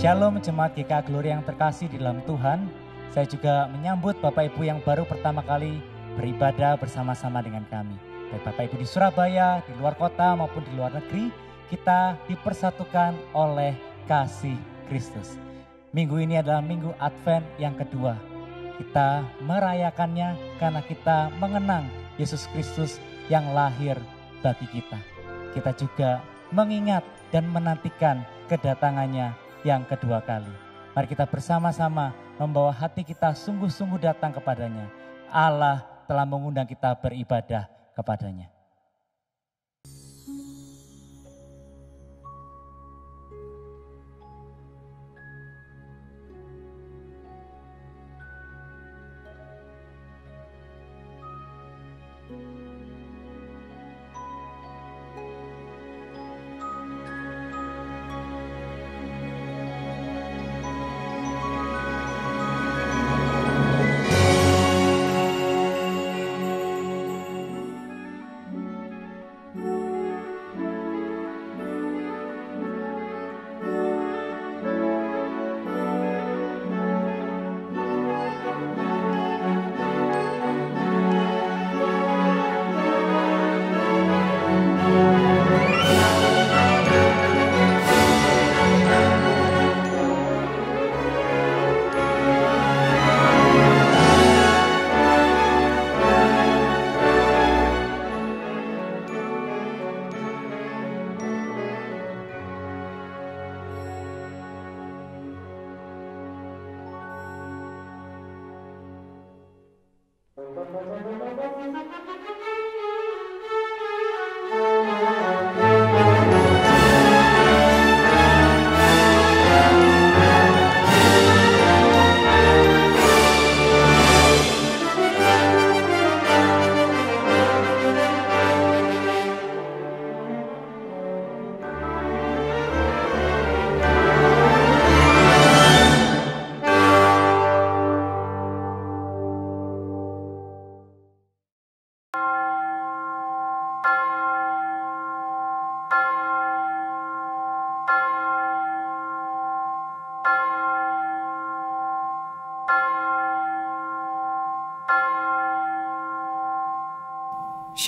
Shalom jemaat GKA Glory yang terkasih di dalam Tuhan. Saya juga menyambut Bapak Ibu yang baru pertama kali beribadah bersama-sama dengan kami. Baik Bapak Ibu di Surabaya, di luar kota maupun di luar negeri, kita dipersatukan oleh kasih Kristus. Minggu ini adalah minggu Advent yang kedua. Kita merayakannya karena kita mengenang Yesus Kristus yang lahir bagi kita. Kita juga mengingat dan menantikan kedatangannya yang kedua kali. Mari kita bersama-sama membawa hati kita sungguh-sungguh datang kepadanya. Allah telah mengundang kita beribadah kepadanya.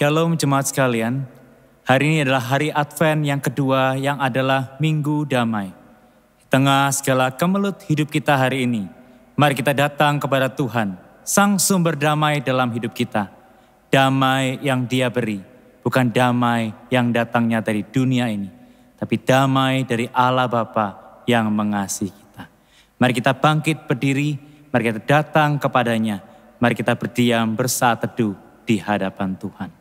Shalom jemaat sekalian, hari ini adalah hari Advent yang kedua yang adalah Minggu Damai. Di tengah segala kemelut hidup kita hari ini, mari kita datang kepada Tuhan, Sang Sumber Damai dalam hidup kita. Damai yang Dia beri, bukan damai yang datangnya dari dunia ini, tapi damai dari Allah Bapa yang mengasihi kita. Mari kita bangkit berdiri, mari kita datang kepadanya, mari kita berdiam bersaat teduh di hadapan Tuhan.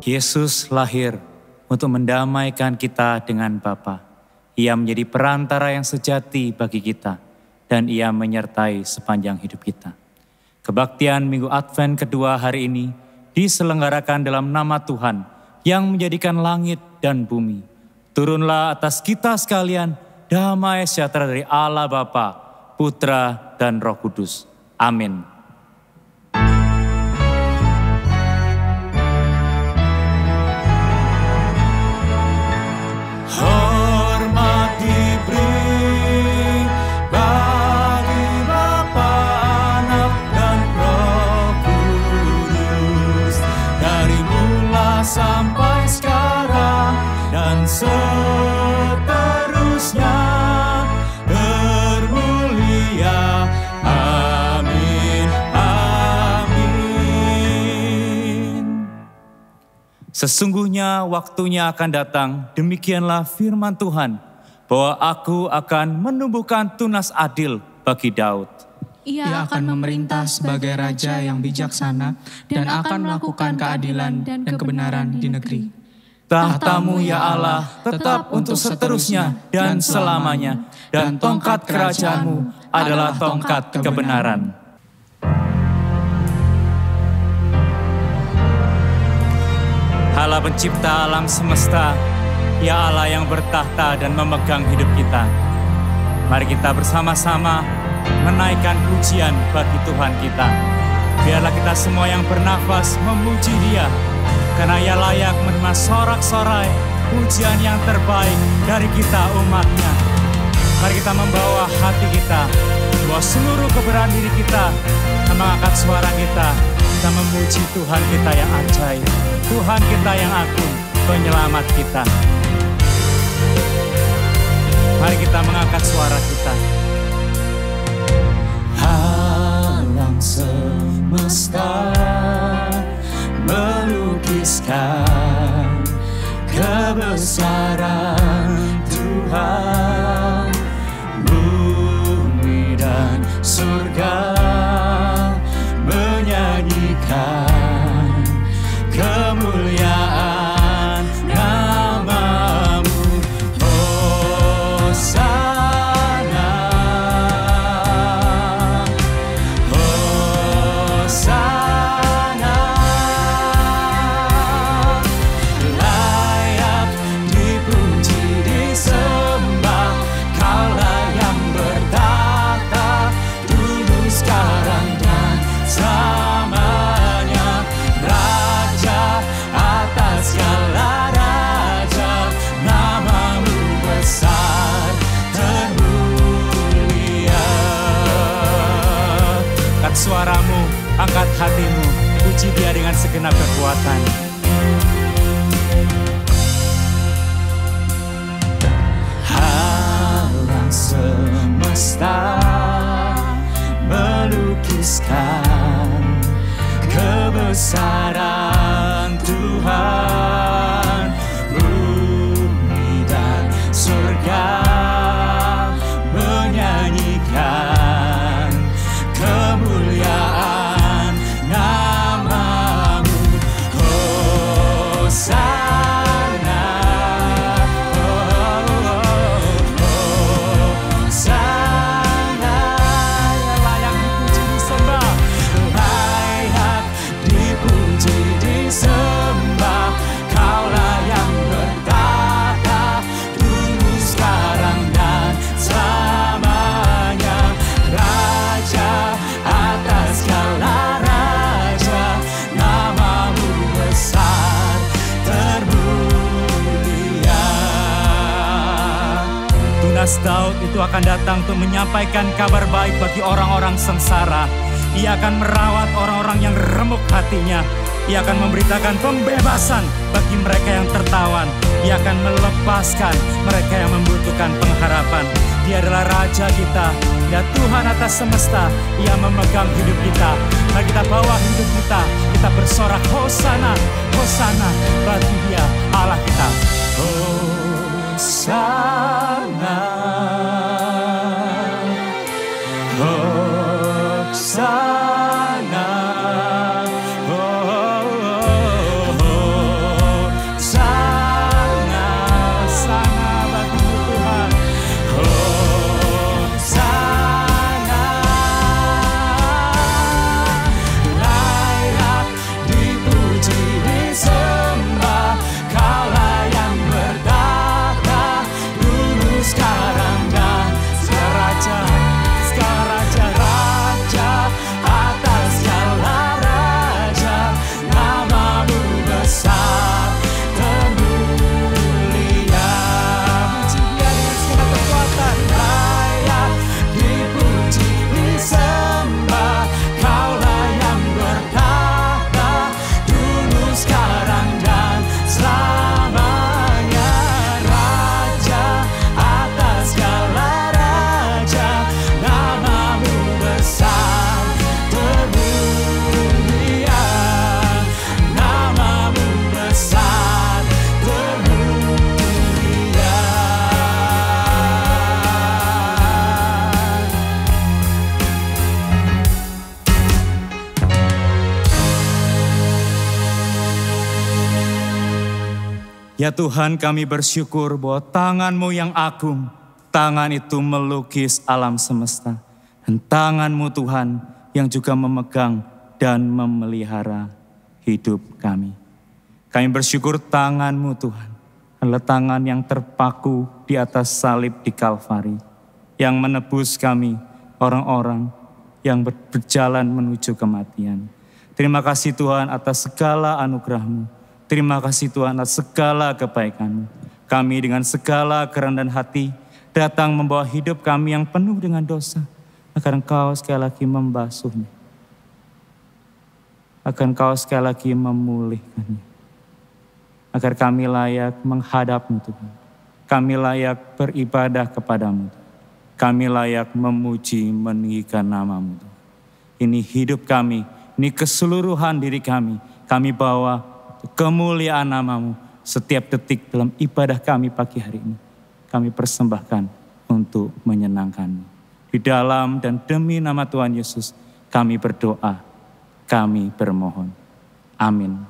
Yesus lahir untuk mendamaikan kita dengan Bapa. Ia menjadi perantara yang sejati bagi kita dan Ia menyertai sepanjang hidup kita. Kebaktian Minggu Advent kedua hari ini diselenggarakan dalam nama Tuhan yang menjadikan langit dan bumi. Turunlah atas kita sekalian damai sejahtera dari Allah Bapa, Putra dan Roh Kudus. Amin. Sampai sekarang dan seterusnya bermulia. Amin, amin. Sesungguhnya waktunya akan datang, demikianlah firman Tuhan, bahwa aku akan menumbuhkan tunas adil bagi Daud. Ia akan memerintah sebagai raja yang bijaksana dan akan melakukan keadilan dan kebenaran di negeri. Tahtamu ya Allah tetap untuk seterusnya dan selamanya, dan tongkat kerajaanmu adalah tongkat kebenaran. Allah pencipta alam semesta, ya Allah yang bertahta dan memegang hidup kita. Mari kita bersama-sama menaikkan pujian bagi Tuhan kita. Biarlah kita semua yang bernafas memuji Dia, karena Ia layak menerima sorak-sorai pujian yang terbaik dari kita umat-Nya. Mari kita membawa hati kita, membawa seluruh keberanian diri kita, mengangkat suara kita memuji Tuhan kita yang ajaib, Tuhan kita yang agung, penyelamat kita. Mari kita mengangkat suara kita. Alam semesta melukiskan kebesaran Tuhan, bumi dan surga menyanyikan kemuliaan nama-Mu. Hosana, Hosana, layak dipuji disembah, Kaulah yang bertahta dulu sekarang dan selamanya, Raja atas segala raja, nama-Mu besar termulia. Angkat suaramu, angkat hatimu, puji Dia dengan segenap kekuatan. Alam semesta melukiskan kebesaran Tuhan, bumi dan surga menyanyikan kemuliaan nama-Mu. Hosana, Hosana, layak dipuji disembah, layak dipuji disembah, Kaulah yang bertahta dulu sekarang dan selamanya, Raja atas segala raja, nama-Mu besar termulia. Tunas Daud itu akan datang untuk menyampaikan kabar baik bagi orang-orang sengsara. Ia akan merawat orang-orang yang remuk hatinya. Ia akan memberitakan pembebasan bagi mereka yang tertawan. Ia akan melepaskan mereka yang membutuhkan pengharapan. Dia adalah Raja kita, Dia Tuhan atas semesta. Ia memegang hidup kita. Mari kita bawa hidup kita, kita bersorak Hosana, Hosana bagi Dia Allah kita. Hosana, Hosana, Hosana, Ya Tuhan, kami bersyukur bahwa tangan-Mu yang agung, tangan itu melukis alam semesta. Dan tangan-Mu Tuhan yang juga memegang dan memelihara hidup kami. Kami bersyukur tangan-Mu Tuhan adalah tangan yang terpaku di atas salib di Kalvari, yang menebus kami, orang-orang yang berjalan menuju kematian. Terima kasih Tuhan atas segala anugerah-Mu. Terima kasih Tuhan atas segala kebaikan-Mu. Kami dengan segala kerendahan hati datang membawa hidup kami yang penuh dengan dosa, agar Engkau sekali lagi membasuhnya, agar Engkau sekali lagi memulihkannya, agar kami layak menghadap-Mu Tuhan. Kami layak beribadah kepadamu. Kami layak memuji meninggikan nama-Mu Tuhan. Ini hidup kami, ini keseluruhan diri kami. Kami bawa kemuliaan nama-Mu setiap detik dalam ibadah kami pagi hari ini. Kami persembahkan untuk menyenangkan-Mu. Di dalam dan demi nama Tuhan Yesus kami berdoa, kami bermohon. Amin.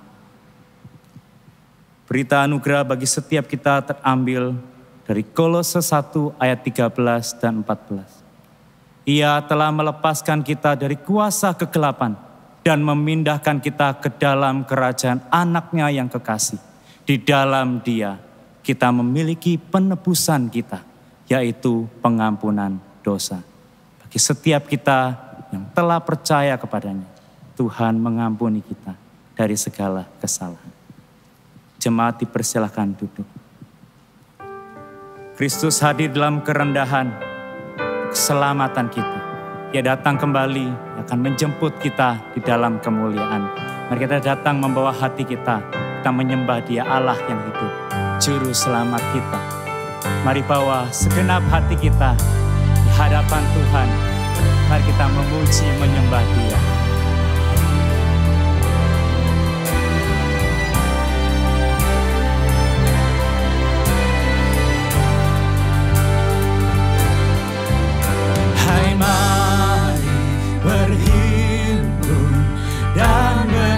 Berita anugerah bagi setiap kita terambil dari Kolose 1 ayat 13 dan 14. Ia telah melepaskan kita dari kuasa kegelapan dan memindahkan kita ke dalam kerajaan anaknya yang kekasih. Di dalam Dia kita memiliki penebusan kita, yaitu pengampunan dosa. Bagi setiap kita yang telah percaya kepadanya, Tuhan mengampuni kita dari segala kesalahan. Jemaat dipersilakan duduk. Kristus hadir dalam kerendahan, keselamatan kita. Ia datang kembali, akan menjemput kita di dalam kemuliaan. Mari kita datang membawa hati kita menyembah Dia Allah yang hidup, Juru Selamat kita. Mari bawa segenap hati kita di hadapan Tuhan. Mari kita memuji menyembah Dia.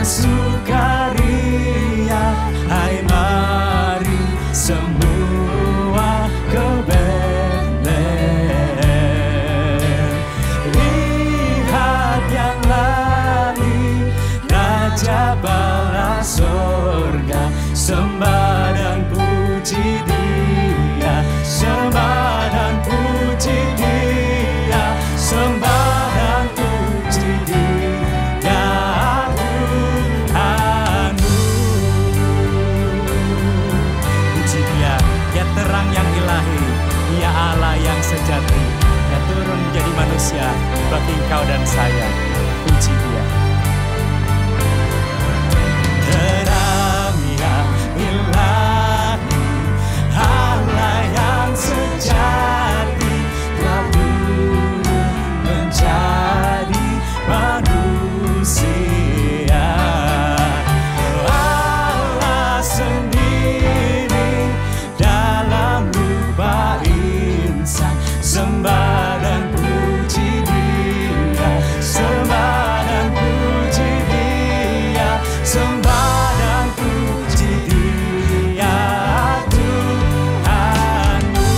Bersukaria, hai mari semua ke Betlehem. Lihat yang lari, Raja bala sorga, sembah dan puji Dia, sembah dan puji Dia, sembah dan puji Dia. Terang yang ilahi, Ia Allah yang sejati, Ia turun menjadi manusia bagi engkau dan saya. Puji Dia. Terang yang ilahi, Allah yang sejati, telah turun menjadi manusia. Allah sendiri dalam rupa insan, sembah dan puji Dia, sembah dan puji Dia, sembah dan puji Dia, Tuhanmu.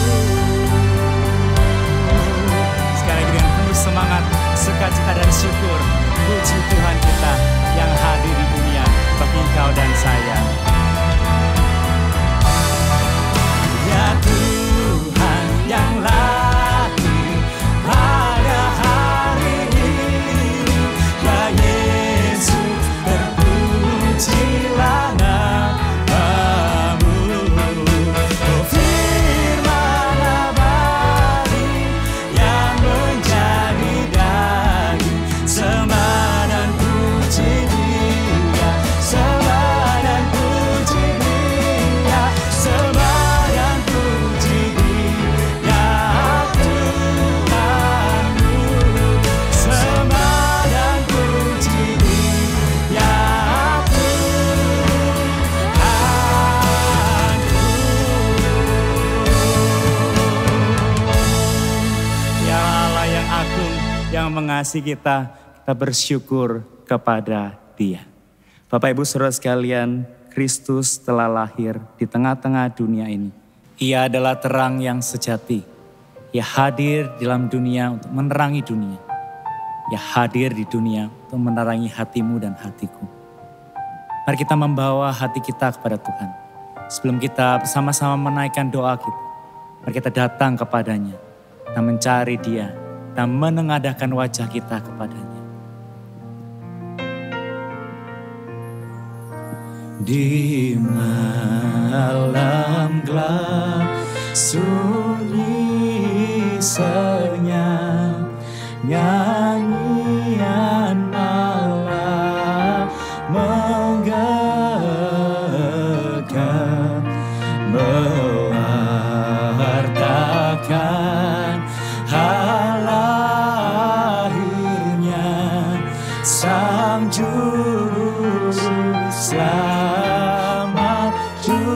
Sekali lagi dengan penuh semangat, sukacita dan syukur, puji Tuhan kita yang hadir di dunia bagi engkau dan saya. Ya Tuhan yang lahir pada hari ini, ya Yesus terpujilah namamu. Oh firman abadi yang menjadi daging, sembah dan puji Dia, sembah dan puji Dia, sembah yang mengasihi kita bersyukur kepada Dia. Bapak Ibu Saudara sekalian, Kristus telah lahir di tengah-tengah dunia ini. Ia adalah terang yang sejati. Ia hadir dalam dunia untuk menerangi dunia. Ia hadir di dunia untuk menerangi hatimu dan hatiku. Mari kita membawa hati kita kepada Tuhan. Sebelum kita bersama-sama menaikkan doa kita, mari kita datang kepadanya dan mencari Dia dan menengadahkan wajah kita kepadanya. Di malam gelap sunyi senyap, nyanyian Allah menggegam, mewartakan hal lahirnya Sang Juru Selamat dunia.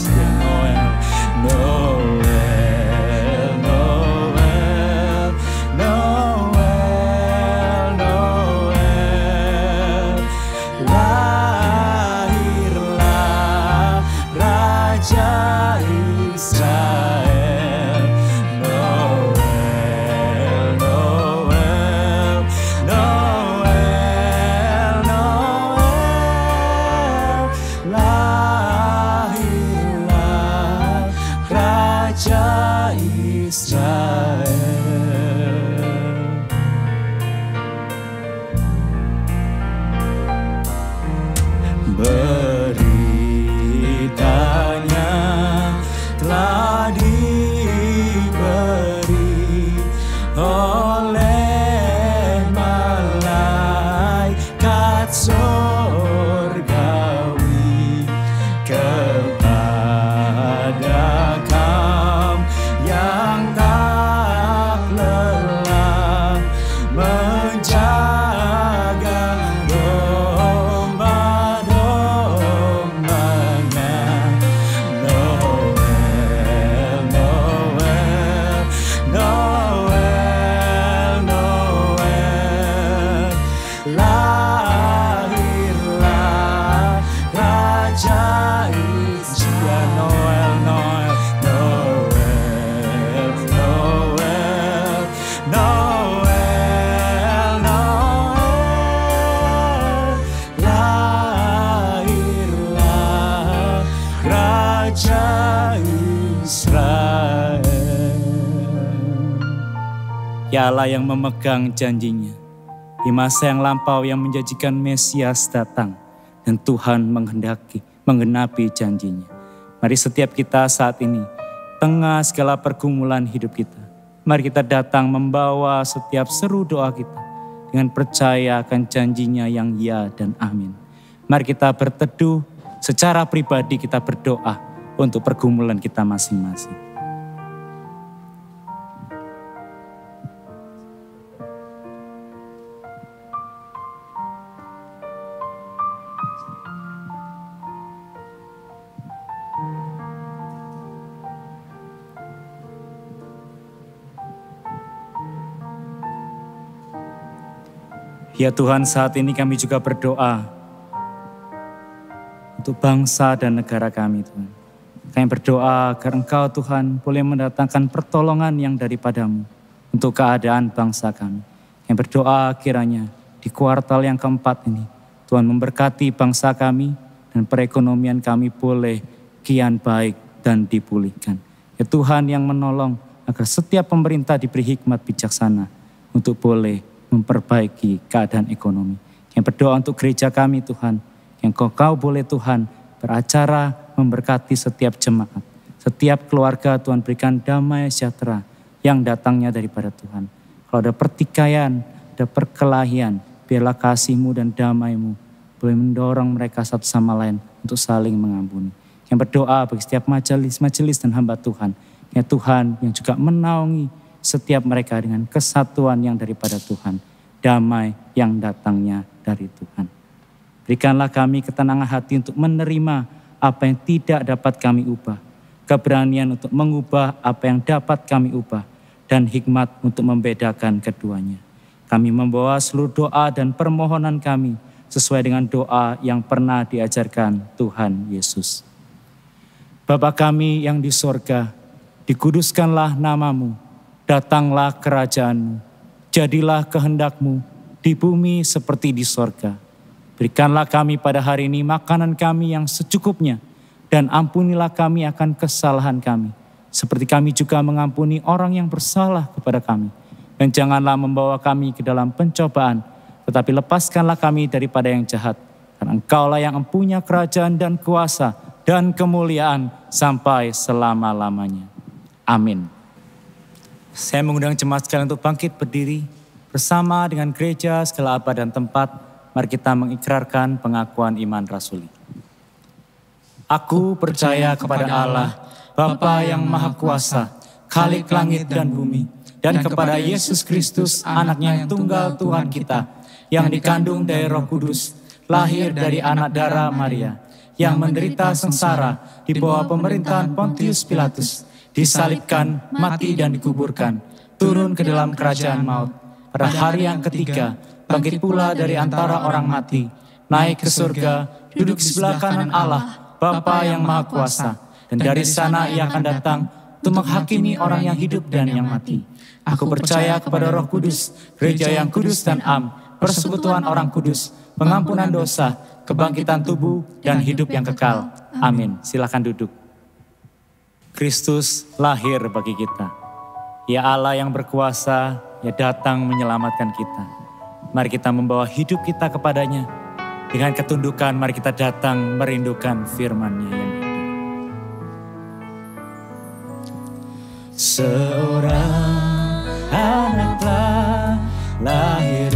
Noel, Noel, Noel, Noel, lahirlah Raja Israel. Noel, Noel, Noel, Noel, lahirlah Raja Israel. Beritanya telah diberi oleh malaikat surgawi kepada kaum yang tak lelah menjaga domba-dombanya. Noel, Noel, Noel, Noel, lahirlah Raja Israel. Noel, Noel, Noel, Noel, Noel, Noel, lahirlah Raja Israel. Ya Allah yang memegang janjinya, di masa yang lampau yang menjanjikan Mesias datang, dan Tuhan menggenapi janjinya. Mari setiap kita saat ini, tengah segala pergumulan hidup kita, mari kita datang membawa setiap seru doa kita dengan percaya akan janjinya yang ya dan amin. Mari kita berteduh secara pribadi, kita berdoa untuk pergumulan kita masing-masing. Ya Tuhan, saat ini kami juga berdoa untuk bangsa dan negara kami, Tuhan. Kami berdoa agar Engkau, Tuhan, boleh mendatangkan pertolongan yang daripadamu untuk keadaan bangsa kami. Kami berdoa kiranya di kuartal yang keempat ini, Tuhan memberkati bangsa kami dan perekonomian kami boleh kian baik dan dipulihkan. Ya Tuhan yang menolong agar setiap pemerintah diberi hikmat bijaksana untuk boleh memperbaiki keadaan ekonomi. Yang berdoa untuk gereja kami Tuhan, yang Kau boleh Tuhan beracara memberkati setiap jemaat, setiap keluarga Tuhan berikan damai sejahtera yang datangnya daripada Tuhan. Kalau ada pertikaian, ada perkelahian, biarlah kasih-Mu dan damai-Mu boleh mendorong mereka satu sama lain untuk saling mengampuni. Yang berdoa bagi setiap majelis dan hamba Tuhan, ya Tuhan yang juga menaungi setiap mereka dengan kesatuan yang daripada Tuhan, damai yang datangnya dari Tuhan. Berikanlah kami ketenangan hati untuk menerima apa yang tidak dapat kami ubah, keberanian untuk mengubah apa yang dapat kami ubah, dan hikmat untuk membedakan keduanya. Kami membawa seluruh doa dan permohonan kami sesuai dengan doa yang pernah diajarkan Tuhan Yesus. Bapa kami yang di sorga, dikuduskanlah namamu, datanglah kerajaanmu, jadilah kehendak-Mu di bumi seperti di sorga. Berikanlah kami pada hari ini makanan kami yang secukupnya, dan ampunilah kami akan kesalahan kami, seperti kami juga mengampuni orang yang bersalah kepada kami. Dan janganlah membawa kami ke dalam pencobaan, tetapi lepaskanlah kami daripada yang jahat. Karena Engkaulah yang mempunyai kerajaan dan kuasa dan kemuliaan sampai selama-lamanya. Amin. Saya mengundang jemaat sekalian untuk bangkit berdiri bersama dengan gereja segala abad dan tempat. Mari kita mengikrarkan pengakuan iman rasuli. Aku percaya kepada Allah, Bapa yang Maha Kuasa, Khalik langit dan bumi, dan kepada Yesus Kristus, Anaknya yang tunggal Tuhan kita, yang dikandung dari Roh Kudus, lahir dari anak darah Maria, yang menderita sengsara di bawah pemerintahan Pontius Pilatus, disalibkan, mati dan dikuburkan, turun ke dalam kerajaan maut. Pada hari yang ketiga, bangkit pula dari antara orang mati, naik ke surga, duduk di sebelah kanan Allah, Bapa yang Maha Kuasa, dan dari sana Ia akan datang untuk menghakimi orang yang hidup dan yang mati. Aku percaya kepada Roh Kudus, gereja yang kudus dan am, persekutuan orang kudus, pengampunan dosa, kebangkitan tubuh, dan hidup yang kekal. Amin. Silakan duduk. Kristus lahir bagi kita. Ya Allah yang berkuasa, ya datang menyelamatkan kita. Mari kita membawa hidup kita kepadanya. Dengan ketundukan mari kita datang merindukan firman-Nya yang hidup. Seorang anak telah lahir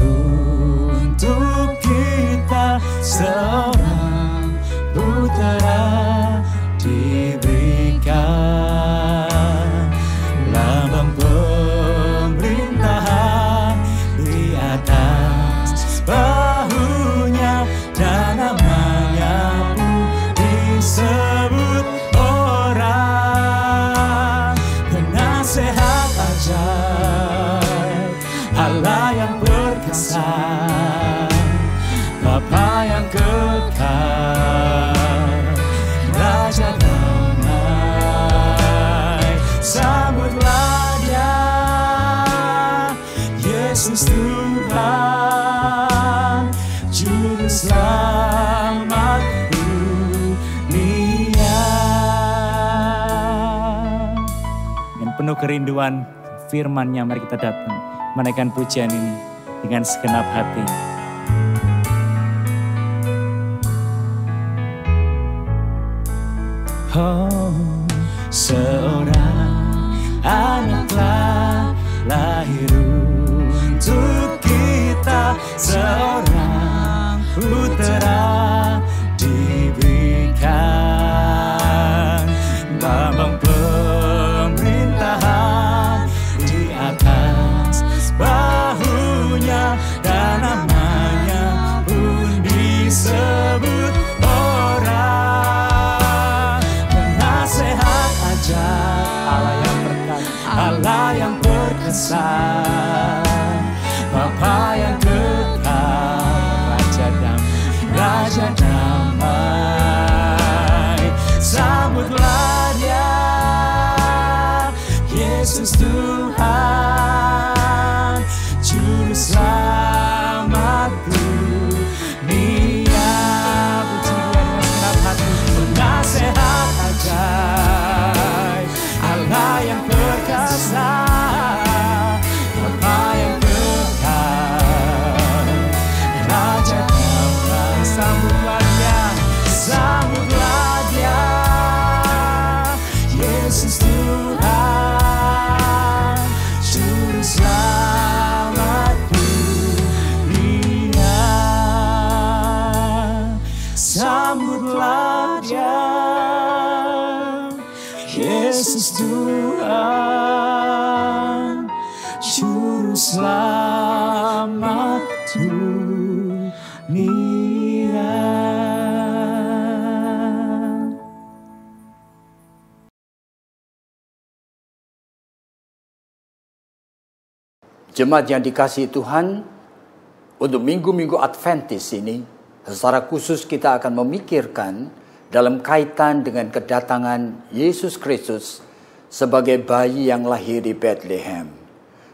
untuk kita, seorang putera diberikan, lambang pemerintahan di atas bahunya, dan namanya pun disebut orang penasehat ajaib, Allah yang perkasa, Bapa yang kekal, Raja damai. Sambutlah Dia, Yesus Tuhan, Juru Selamat dunia. Dengan penuh kerinduan firman-Nya mari kita datang menaikkan pujian ini dengan segenap hati. Oh, seorang anak telah lahir untuk kita, seorang putera diberikan, lambang pemerintahan di atas bahunya, dan namanya pun disebut orang penasehat ajaib, Allah yang perkasa, Bapa yang kekal, Raja damai. Sambutlah Dia, Yesus Tuhan, Juru Selamat dunia. Puji Dia dengan segenap hati. Penasehat ajaib, Allah yang perkasa, Bapa yang kekal, Raja damai. Sambutlah Dia, sambutlah Dia, Yesus Tuhan, Juru Selamat dunia. Sambutlah Dia, Yesus Tuhan, Juru Selamat dunia. Jemaat yang dikasihi Tuhan, untuk minggu-minggu Adventis ini Secara khusus kita akan memikirkan dalam kaitan dengan kedatangan Yesus Kristus sebagai bayi yang lahir di Bethlehem.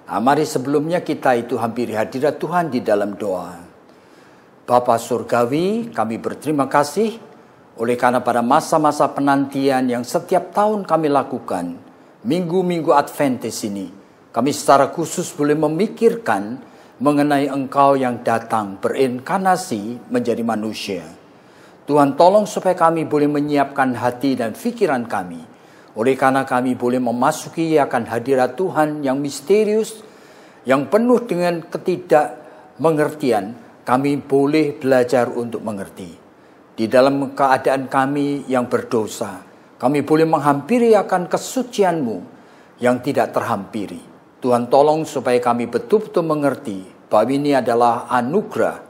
Mari sebelumnya kita itu hampiri hadirat Tuhan di dalam doa. Bapa Surgawi, kami berterima kasih oleh karena pada masa-masa penantian yang setiap tahun kami lakukan, minggu-minggu Adventist ini, kami secara khusus boleh memikirkan mengenai Engkau yang datang berinkarnasi menjadi manusia. Tuhan tolong supaya kami boleh menyiapkan hati dan pikiran kami. Oleh karena kami boleh memasuki akan hadirat Tuhan yang misterius, yang penuh dengan ketidakmengertian, kami boleh belajar untuk mengerti. Di dalam keadaan kami yang berdosa, kami boleh menghampiri akan kesucian-Mu yang tidak terhampiri. Tuhan tolong supaya kami betul-betul mengerti bahwa ini adalah anugerah,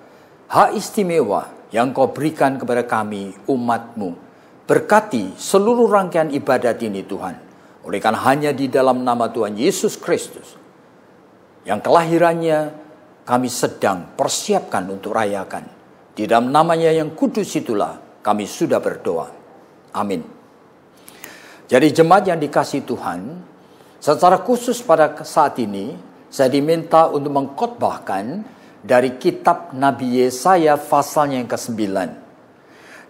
hak istimewa yang Kau berikan kepada kami umat-Mu. Berkati seluruh rangkaian ibadat ini Tuhan. Oleh karena hanya di dalam nama Tuhan Yesus Kristus, yang kelahirannya kami sedang persiapkan untuk rayakan. Di dalam namanya yang kudus itulah kami sudah berdoa. Amin. Jadi jemaat yang dikasihi Tuhan, secara khusus pada saat ini, saya diminta untuk mengkhotbahkan dari kitab Nabi Yesaya pasalnya yang ke-9.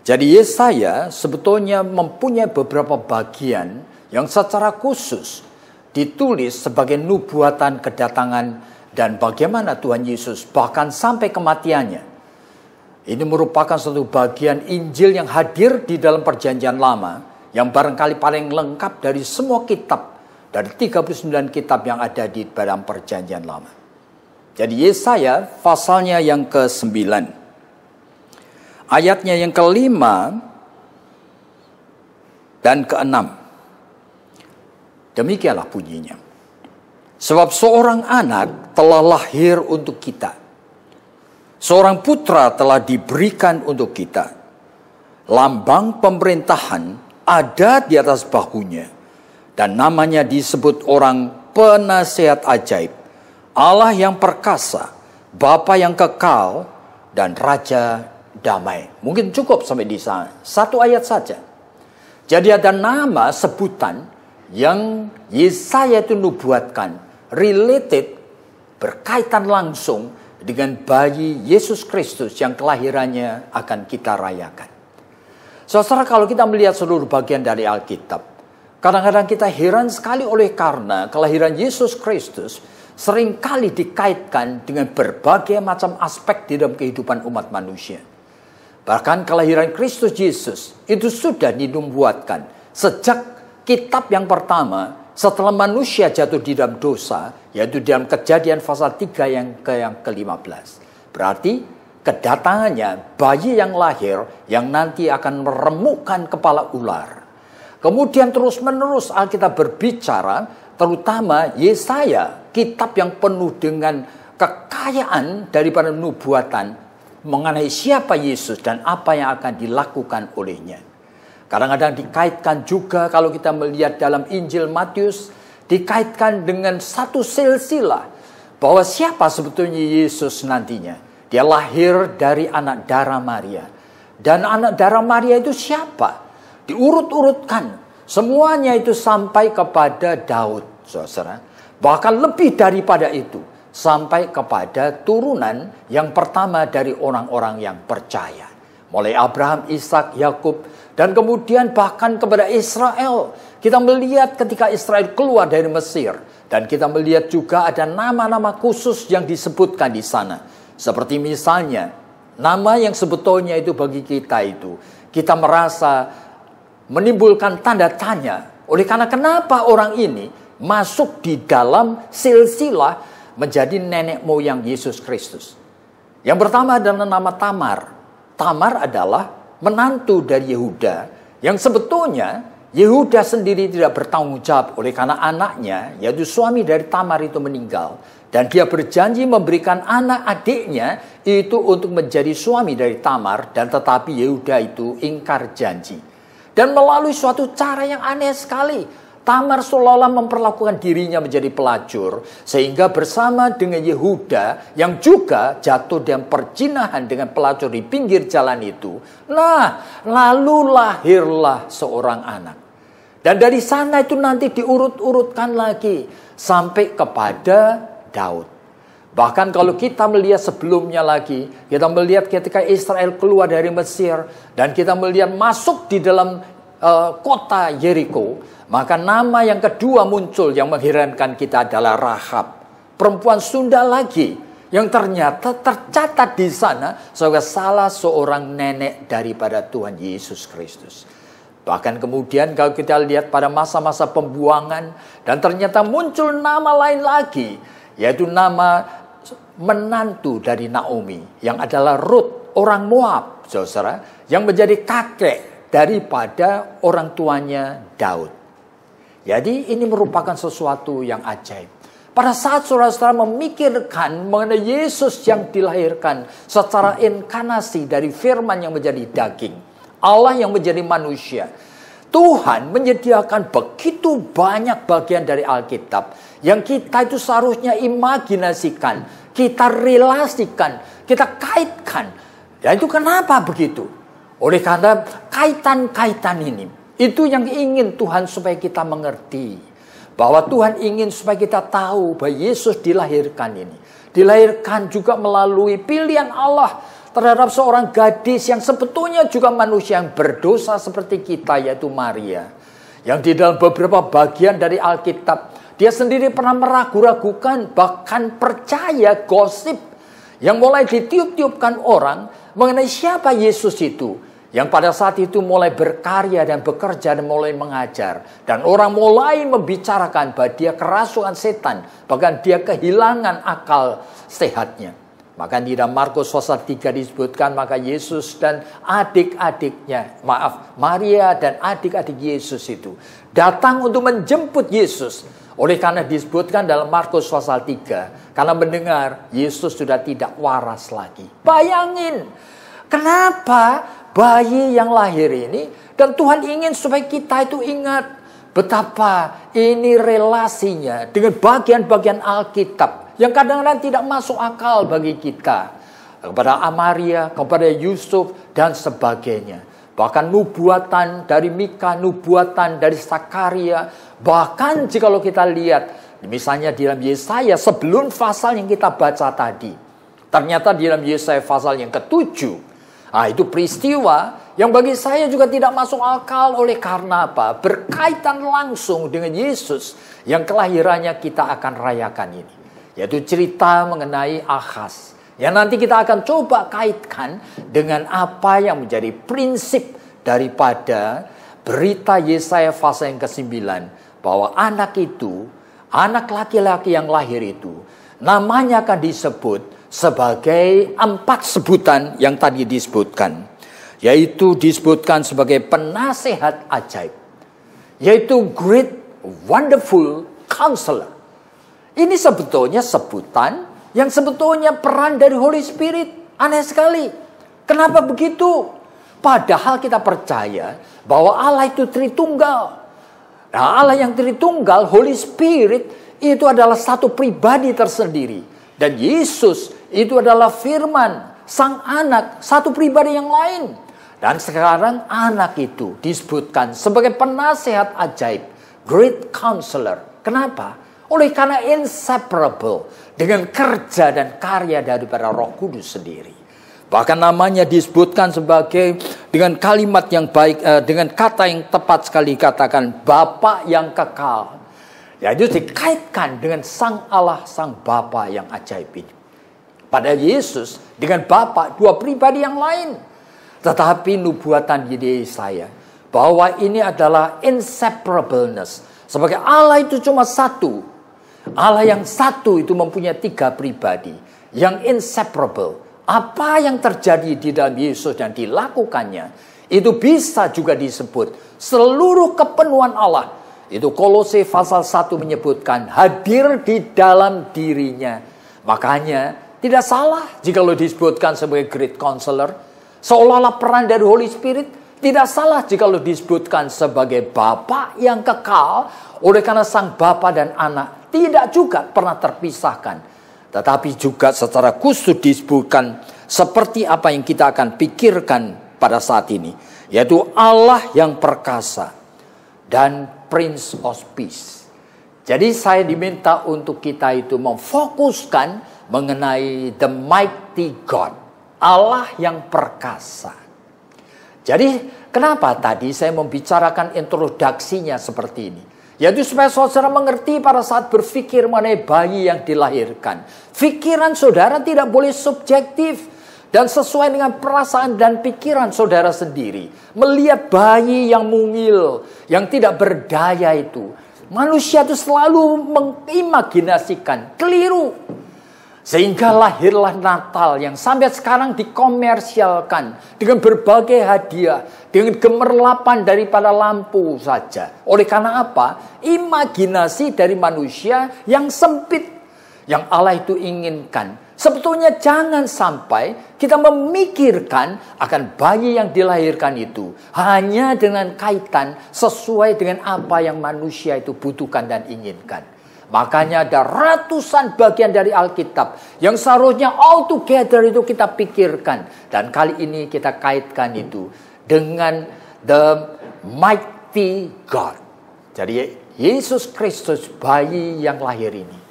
Jadi Yesaya sebetulnya mempunyai beberapa bagian yang secara khusus ditulis sebagai nubuatan kedatangan dan bagaimana Tuhan Yesus bahkan sampai kematiannya. Ini merupakan satu bagian Injil yang hadir di dalam Perjanjian Lama yang barangkali paling lengkap dari semua kitab, dari 39 kitab yang ada di dalam Perjanjian Lama. Jadi Yesaya pasalnya yang ke-9. Ayatnya yang ke-5 dan ke-6. Demikianlah bunyinya. Sebab seorang anak telah lahir untuk kita. Seorang putra telah diberikan untuk kita. Lambang pemerintahan ada di atas bahunya. Dan namanya disebut orang penasihat ajaib. Allah yang perkasa, Bapa yang kekal, dan Raja damai. Mungkin cukup sampai di sana. Satu ayat saja. Jadi ada nama sebutan yang Yesaya itu nubuatkan. Related, berkaitan langsung dengan bayi Yesus Kristus yang kelahirannya akan kita rayakan. Saudara, kalau kita melihat seluruh bagian dari Alkitab, kadang-kadang kita heran sekali oleh karena kelahiran Yesus Kristus seringkali dikaitkan dengan berbagai macam aspek di dalam kehidupan umat manusia. Bahkan kelahiran Kristus Yesus itu sudah dinubuatkan sejak kitab yang pertama setelah manusia jatuh di dalam dosa, yaitu dalam Kejadian pasal 3 yang ke-15. Berarti kedatangannya bayi yang lahir yang nanti akan meremukkan kepala ular. Kemudian terus-menerus Alkitab berbicara, terutama Yesaya, kitab yang penuh dengan kekayaan daripada nubuatan mengenai siapa Yesus dan apa yang akan dilakukan olehnya. Kadang-kadang dikaitkan juga kalau kita melihat dalam Injil Matius, dikaitkan dengan satu silsilah bahwa siapa sebetulnya Yesus nantinya. Dia lahir dari anak darah Maria. Dan anak darah Maria itu siapa? Diurut-urutkan. Semuanya itu sampai kepada Daud, saudara. Bahkan lebih daripada itu. Sampai kepada turunan yang pertama dari orang-orang yang percaya. Mulai Abraham, Ishak, Yakub, dan kemudian bahkan kepada Israel. Kita melihat ketika Israel keluar dari Mesir. Dan kita melihat juga ada nama-nama khusus yang disebutkan di sana. Seperti misalnya, nama yang sebetulnya itu bagi kita itu, kita merasa menimbulkan tanda tanya. Oleh karena kenapa orang ini masuk di dalam silsilah menjadi nenek moyang Yesus Kristus. Yang pertama adalah nama Tamar. Tamar adalah menantu dari Yehuda yang sebetulnya Yehuda sendiri tidak bertanggung jawab oleh karena anaknya, yaitu suami dari Tamar itu meninggal. Dan dia berjanji memberikan anak adiknya itu untuk menjadi suami dari Tamar, dan tetapi Yehuda itu ingkar janji. Dan melalui suatu cara yang aneh sekali, Tamar seolah-olah memperlakukan dirinya menjadi pelacur, sehingga bersama dengan Yehuda yang juga jatuh dalam perjinahan dengan pelacur di pinggir jalan itu. Nah, lalu lahirlah seorang anak. Dan dari sana itu nanti diurut-urutkan lagi sampai kepada Daud. Bahkan kalau kita melihat sebelumnya lagi, kita melihat ketika Israel keluar dari Mesir dan kita melihat masuk di dalam kota Yeriko, maka nama yang kedua muncul yang mengherankan kita adalah Rahab, perempuan Sunda lagi yang ternyata tercatat di sana sebagai salah seorang nenek daripada Tuhan Yesus Kristus. Bahkan kemudian kalau kita lihat pada masa-masa pembuangan dan ternyata muncul nama lain lagi, yaitu nama menantu dari Naomi yang adalah Ruth, orang Moab, saudara, yang menjadi kakek daripada orang tuanya Daud. Jadi ini merupakan sesuatu yang ajaib. Pada saat saudara-saudara memikirkan mengenai Yesus yang dilahirkan secara inkarnasi dari firman yang menjadi daging, Allah yang menjadi manusia, Tuhan menyediakan begitu banyak bagian dari Alkitab yang kita itu seharusnya imajinasikan, kita relasikan, kita kaitkan. Dan itu kenapa begitu? Oleh karena kaitan-kaitan ini, itu yang ingin Tuhan supaya kita mengerti. Bahwa Tuhan ingin supaya kita tahu bahwa Yesus dilahirkan ini. Dilahirkan juga melalui pilihan Allah terhadap seorang gadis yang sebetulnya juga manusia yang berdosa seperti kita, yaitu Maria. Yang di dalam beberapa bagian dari Alkitab, dia sendiri pernah meragu-ragukan, bahkan percaya gosip yang mulai ditiup-tiupkan orang mengenai siapa Yesus itu. Yang pada saat itu mulai berkarya dan bekerja dan mulai mengajar. Dan orang mulai membicarakan bahwa dia kerasukan setan. Bahkan dia kehilangan akal sehatnya. Maka di dalam Markus pasal 3 disebutkan, maka Yesus dan adik-adiknya, Maria dan adik-adik Yesus itu datang untuk menjemput Yesus. Oleh karena disebutkan dalam Markus pasal 3, karena mendengar Yesus sudah tidak waras lagi. Bayangin, kenapa bayi yang lahir ini, dan Tuhan ingin supaya kita itu ingat betapa ini relasinya dengan bagian-bagian Alkitab yang kadang-kadang tidak masuk akal bagi kita. Kepada Maria, kepada Yusuf, dan sebagainya. Bahkan nubuatan dari Mika, nubuatan dari Sakaria. Bahkan jika kita lihat, misalnya di dalam Yesaya sebelum pasal yang kita baca tadi. Ternyata di dalam Yesaya pasal yang ke-7. Nah, itu peristiwa yang bagi saya juga tidak masuk akal. Oleh karena apa? Berkaitan langsung dengan Yesus yang kelahirannya kita akan rayakan ini. Yaitu cerita mengenai Ahaz. Yang nanti kita akan coba kaitkan dengan apa yang menjadi prinsip daripada berita Yesaya pasal yang ke-9. Bahwa anak itu, anak laki-laki yang lahir itu, namanya akan disebut sebagai 4 sebutan yang tadi disebutkan. Yaitu disebutkan sebagai penasehat ajaib. Yaitu Great Wonderful Counselor. Ini sebetulnya sebutan yang sebetulnya peran dari Holy Spirit. Aneh sekali. Kenapa begitu? Padahal kita percaya bahwa Allah itu Tritunggal. Nah, Allah yang Tritunggal, Holy Spirit, itu adalah satu pribadi tersendiri. Dan Yesus itu adalah firman, sang anak, satu pribadi yang lain. Dan sekarang anak itu disebutkan sebagai penasehat ajaib, Great Counselor. Kenapa? Oleh karena inseparable dengan kerja dan karya daripada Roh Kudus sendiri. Bahkan namanya disebutkan sebagai dengan kalimat yang baik, dengan kata yang tepat sekali katakan Bapa yang kekal. Yaitu dikaitkan dengan sang Allah, sang Bapa yang ajaib ini. Pada Yesus dengan Bapa, dua pribadi yang lain. Tetapi nubuatan Yesaya bahwa ini adalah inseparableness. Sebagai Allah itu cuma satu. Allah yang satu itu mempunyai 3 pribadi. Yang inseparable. Apa yang terjadi di dalam Yesus dan dilakukannya, itu bisa juga disebut seluruh kepenuhan Allah. Itu Kolose pasal 1 menyebutkan hadir di dalam dirinya. Makanya tidak salah jika lo disebutkan sebagai Great Counselor. Seolah-olah peran dari Holy Spirit Tidak salah jika disebutkan sebagai Bapa yang kekal, oleh karena Sang Bapa dan Anak tidak juga pernah terpisahkan. Tetapi juga secara khusus disebutkan seperti apa yang kita akan pikirkan pada saat ini, yaitu Allah yang perkasa dan Prince of Peace. Jadi saya diminta untuk kita itu memfokuskan mengenai the mighty God, Allah yang perkasa. Jadi kenapa tadi saya membicarakan introduksinya seperti ini? Yaitu supaya saudara mengerti pada saat berpikir mengenai bayi yang dilahirkan. Pikiran saudara tidak boleh subjektif dan sesuai dengan perasaan dan pikiran saudara sendiri. Melihat bayi yang mungil, yang tidak berdaya itu. Manusia itu selalu mengimajinasikan, keliru. Sehingga lahirlah Natal yang sampai sekarang dikomersialkan dengan berbagai hadiah, dengan gemerlapan daripada lampu saja. Oleh karena apa? Imajinasi dari manusia yang sempit, yang Allah itu inginkan. Sebetulnya jangan sampai kita memikirkan akan bayi yang dilahirkan itu hanya dengan kaitan sesuai dengan apa yang manusia itu butuhkan dan inginkan. Makanya ada ratusan bagian dari Alkitab yang seharusnya all together itu kita pikirkan. Dan kali ini kita kaitkan itu dengan the mighty God. Jadi Yesus Kristus, bayi yang lahir ini,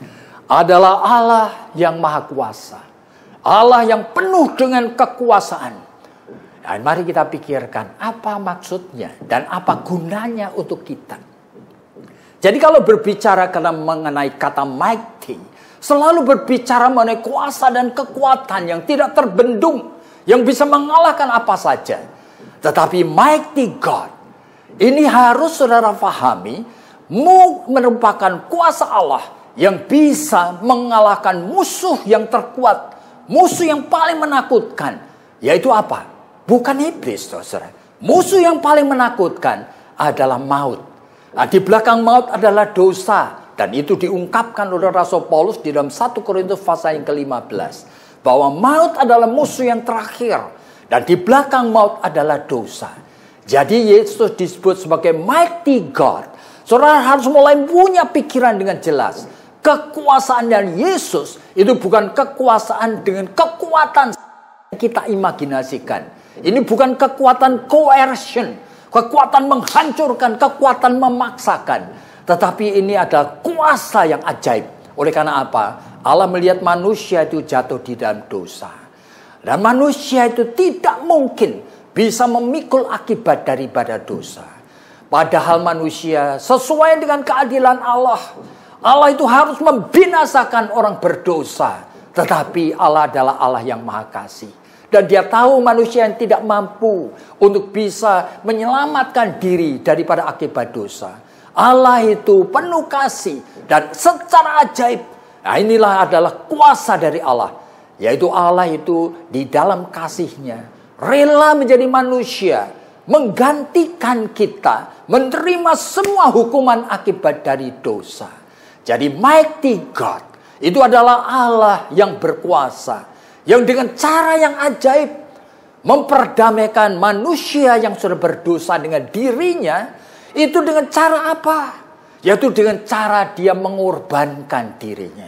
adalah Allah yang maha kuasa. Allah yang penuh dengan kekuasaan. Dan mari kita pikirkan apa maksudnya dan apa gunanya untuk kita. Jadi kalau berbicara mengenai kata mighty, selalu berbicara mengenai kuasa dan kekuatan yang tidak terbendung, yang bisa mengalahkan apa saja. Tetapi mighty God, ini harus saudara pahami, merupakan kuasa Allah yang bisa mengalahkan musuh yang terkuat, musuh yang paling menakutkan. Yaitu apa? Bukan iblis, saudara. Musuh yang paling menakutkan adalah maut. Nah, di belakang maut adalah dosa. Dan itu diungkapkan oleh Rasul Paulus di dalam 1 Korintus pasal yang ke-15. Bahwa maut adalah musuh yang terakhir. Dan di belakang maut adalah dosa. Jadi Yesus disebut sebagai mighty God. Saudara harus mulai punya pikiran dengan jelas. Kekuasaan dari Yesus itu bukan kekuasaan dengan kekuatan yang kita imajinasikan. Ini bukan kekuatan coercion. Kekuatan menghancurkan, kekuatan memaksakan. Tetapi ini adalah kuasa yang ajaib. Oleh karena apa? Allah melihat manusia itu jatuh di dalam dosa. Dan manusia itu tidak mungkin bisa memikul akibat daripada dosa. Padahal manusia sesuai dengan keadilan Allah. Allah itu harus membinasakan orang berdosa. Tetapi Allah adalah Allah yang maha kasih. Dan dia tahu manusia yang tidak mampu untuk bisa menyelamatkan diri daripada akibat dosa. Allah itu penuh kasih dan secara ajaib. Nah, inilah adalah kuasa dari Allah. Yaitu Allah itu di dalam kasihnya rela menjadi manusia. Menggantikan kita. Menerima semua hukuman akibat dari dosa. Jadi mighty God itu adalah Allah yang berkuasa. Yang dengan cara yang ajaib memperdamaikan manusia yang sudah berdosa dengan dirinya. Itu dengan cara apa? Yaitu dengan cara dia mengorbankan dirinya.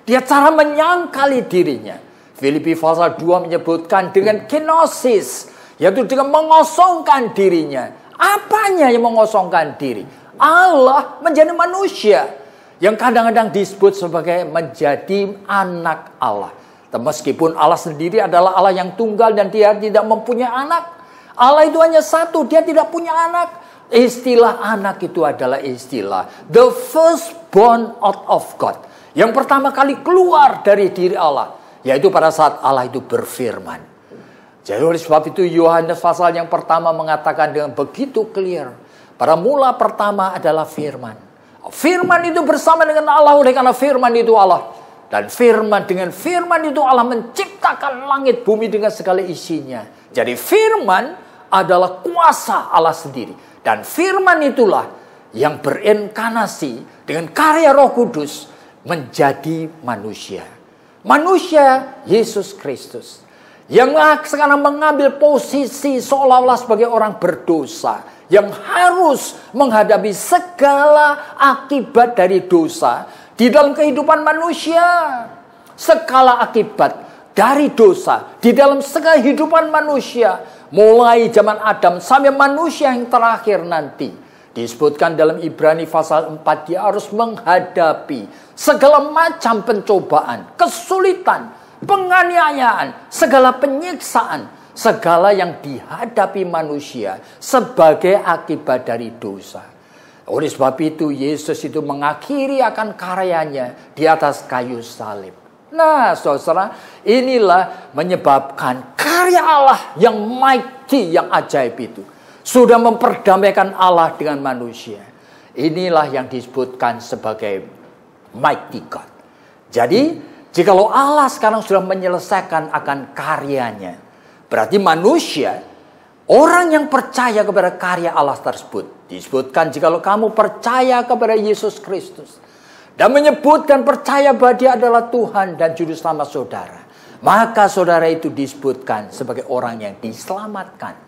Dia cara menyangkali dirinya. Filipi pasal 2 menyebutkan dengan kenosis. Yaitu dengan mengosongkan dirinya. Apanya yang mengosongkan diri? Allah menjadi manusia. Yang kadang-kadang disebut sebagai menjadi anak Allah. Meskipun Allah sendiri adalah Allah yang tunggal dan dia tidak mempunyai anak. Allah itu hanya satu, dia tidak punya anak. Istilah anak itu adalah istilah the firstborn out of God. Yang pertama kali keluar dari diri Allah. Yaitu pada saat Allah itu berfirman. Jadi oleh sebab itu Yohanes pasal yang pertama mengatakan dengan begitu clear. Pada mula pertama adalah firman. Firman itu bersama dengan Allah, oleh karena firman itu Allah. Dan dengan firman itu Allah menciptakan langit bumi dengan segala isinya. Jadi firman adalah kuasa Allah sendiri. Dan firman itulah yang berinkarnasi dengan karya Roh Kudus menjadi manusia. Manusia Yesus Kristus. Yang sekarang mengambil posisi seolah-olah sebagai orang berdosa, yang harus menghadapi segala akibat dari dosa di dalam kehidupan manusia. Segala akibat dari dosa di dalam segala kehidupan manusia, mulai zaman Adam sampai manusia yang terakhir nanti. Disebutkan dalam Ibrani pasal 4, dia harus menghadapi segala macam pencobaan, kesulitan, penganiayaan, segala penyiksaan, segala yang dihadapi manusia sebagai akibat dari dosa. Oleh sebab itu Yesus itu mengakhiri akan karyanya di atas kayu salib. Nah, saudara, inilah menyebabkan karya Allah yang mighty, yang ajaib itu sudah memperdamaikan Allah dengan manusia. Inilah yang disebutkan sebagai mighty God. Jadi, jikalau Allah sekarang sudah menyelesaikan akan karyanya, berarti manusia, orang yang percaya kepada karya Allah tersebut, disebutkan jikalau kamu percaya kepada Yesus Kristus dan menyebut dan percaya bahwa Dia adalah Tuhan dan Juru Selamat saudara, maka saudara itu disebutkan sebagai orang yang diselamatkan.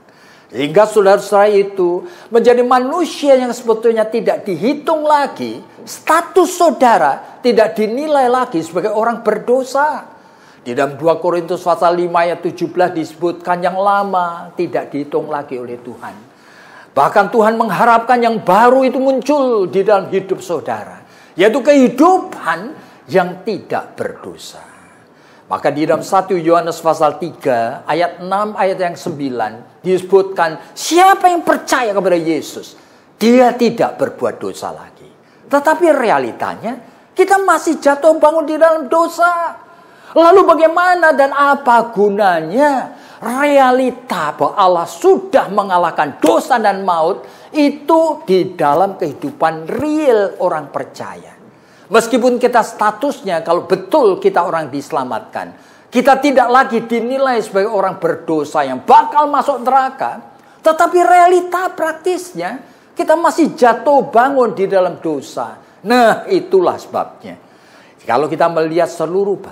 Sehingga saudara-saudara itu menjadi manusia yang sebetulnya tidak dihitung lagi. Status saudara tidak dinilai lagi sebagai orang berdosa. Di dalam 2 Korintus pasal 5 ayat 17 disebutkan yang lama tidak dihitung lagi oleh Tuhan. Bahkan Tuhan mengharapkan yang baru itu muncul di dalam hidup saudara, yaitu kehidupan yang tidak berdosa. Maka di dalam 1 Yohanes pasal 3 ayat 6 ayat yang 9 disebutkan siapa yang percaya kepada Yesus, dia tidak berbuat dosa lagi. Tetapi realitanya kita masih jatuh bangun di dalam dosa. Lalu bagaimana dan apa gunanya realita bahwa Allah sudah mengalahkan dosa dan maut itu di dalam kehidupan real orang percaya. Meskipun kita statusnya kalau betul kita orang diselamatkan, kita tidak lagi dinilai sebagai orang berdosa yang bakal masuk neraka, tetapi realita praktisnya kita masih jatuh bangun di dalam dosa. Nah, itulah sebabnya. Kalau kita melihat seluruh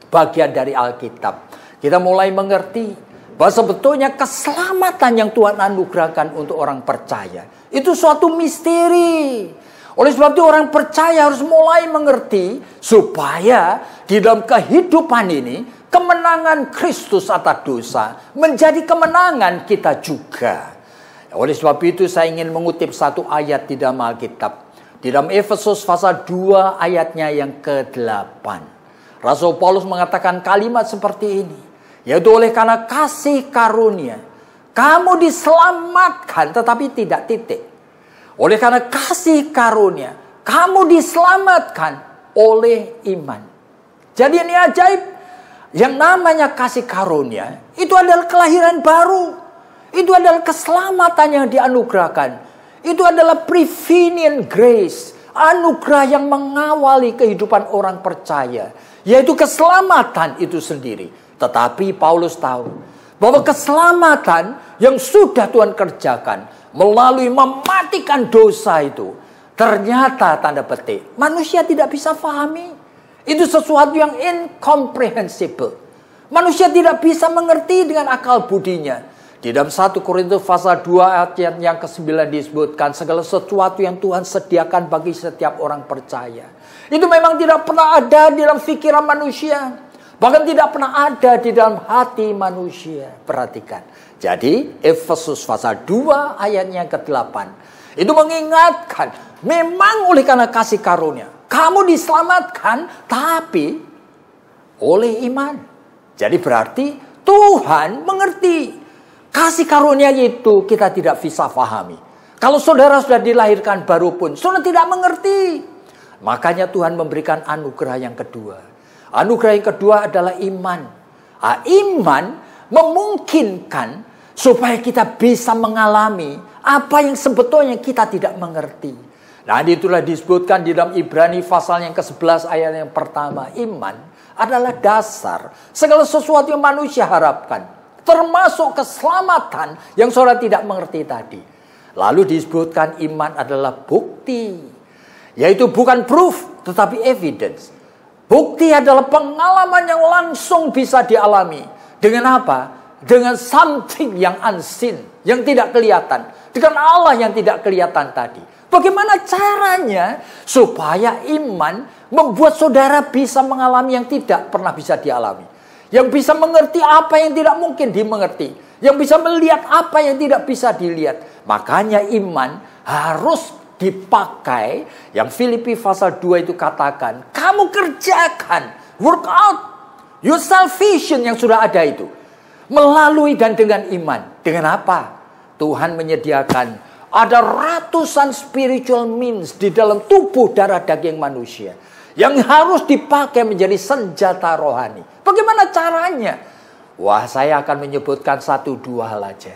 bagian dari Alkitab, kita mulai mengerti bahwa sebetulnya keselamatan yang Tuhan anugerahkan untuk orang percaya itu suatu misteri. Oleh sebab itu orang percaya harus mulai mengerti supaya di dalam kehidupan ini kemenangan Kristus atas dosa menjadi kemenangan kita juga. Oleh sebab itu saya ingin mengutip satu ayat di dalam Alkitab. Di dalam Efesus pasal 2 ayatnya yang ke-8. Rasul Paulus mengatakan kalimat seperti ini. Yaitu oleh karena kasih karunia kamu diselamatkan, tetapi tidak titik. Oleh karena kasih karunia kamu diselamatkan oleh iman. Jadi ini ajaib. Yang namanya kasih karunia itu adalah kelahiran baru. Itu adalah keselamatan yang dianugerahkan. Itu adalah prevenient grace, anugerah yang mengawali kehidupan orang percaya, yaitu keselamatan itu sendiri. Tetapi Paulus tahu bahwa keselamatan yang sudah Tuhan kerjakan melalui mematikan dosa itu, ternyata tanda petik manusia tidak bisa pahami. Itu sesuatu yang incomprehensible. Manusia tidak bisa mengerti dengan akal budinya. Di dalam 1 Korintus pasal 2 ayat yang ke-9 disebutkan segala sesuatu yang Tuhan sediakan bagi setiap orang percaya. Itu memang tidak pernah ada di dalam pikiran manusia. Bahkan tidak pernah ada di dalam hati manusia. Perhatikan. Jadi Efesus pasal 2 ayatnya ke-8. Itu mengingatkan. Memang oleh karena kasih karunia kamu diselamatkan, tapi oleh iman. Jadi berarti Tuhan mengerti. Kasih karunia itu kita tidak bisa pahami. Kalau saudara sudah dilahirkan baru pun, saudara tidak mengerti. Makanya Tuhan memberikan anugerah yang kedua. Anugerah yang kedua adalah iman. Iman memungkinkan supaya kita bisa mengalami apa yang sebetulnya kita tidak mengerti. Nah, itulah disebutkan di dalam Ibrani pasal yang ke-11 ayat yang pertama. Iman adalah dasar segala sesuatu yang manusia harapkan. Termasuk keselamatan yang saudara tidak mengerti tadi. Lalu disebutkan iman adalah bukti. Yaitu bukan proof, tetapi evidence. Bukti adalah pengalaman yang langsung bisa dialami. Dengan apa? Dengan something yang unseen, yang tidak kelihatan. Dengan Allah yang tidak kelihatan tadi. Bagaimana caranya supaya iman membuat saudara bisa mengalami yang tidak pernah bisa dialami. Yang bisa mengerti apa yang tidak mungkin dimengerti. Yang bisa melihat apa yang tidak bisa dilihat. Makanya iman harus dipakai. Yang Filipi pasal 2 itu katakan, kamu kerjakan, work out your salvation yang sudah ada itu. Melalui dan dengan iman. Dengan apa? Tuhan menyediakan ada ratusan spiritual means di dalam tubuh darah daging manusia. Yang harus dipakai menjadi senjata rohani. Bagaimana caranya? Wah, saya akan menyebutkan 1-2 hal aja.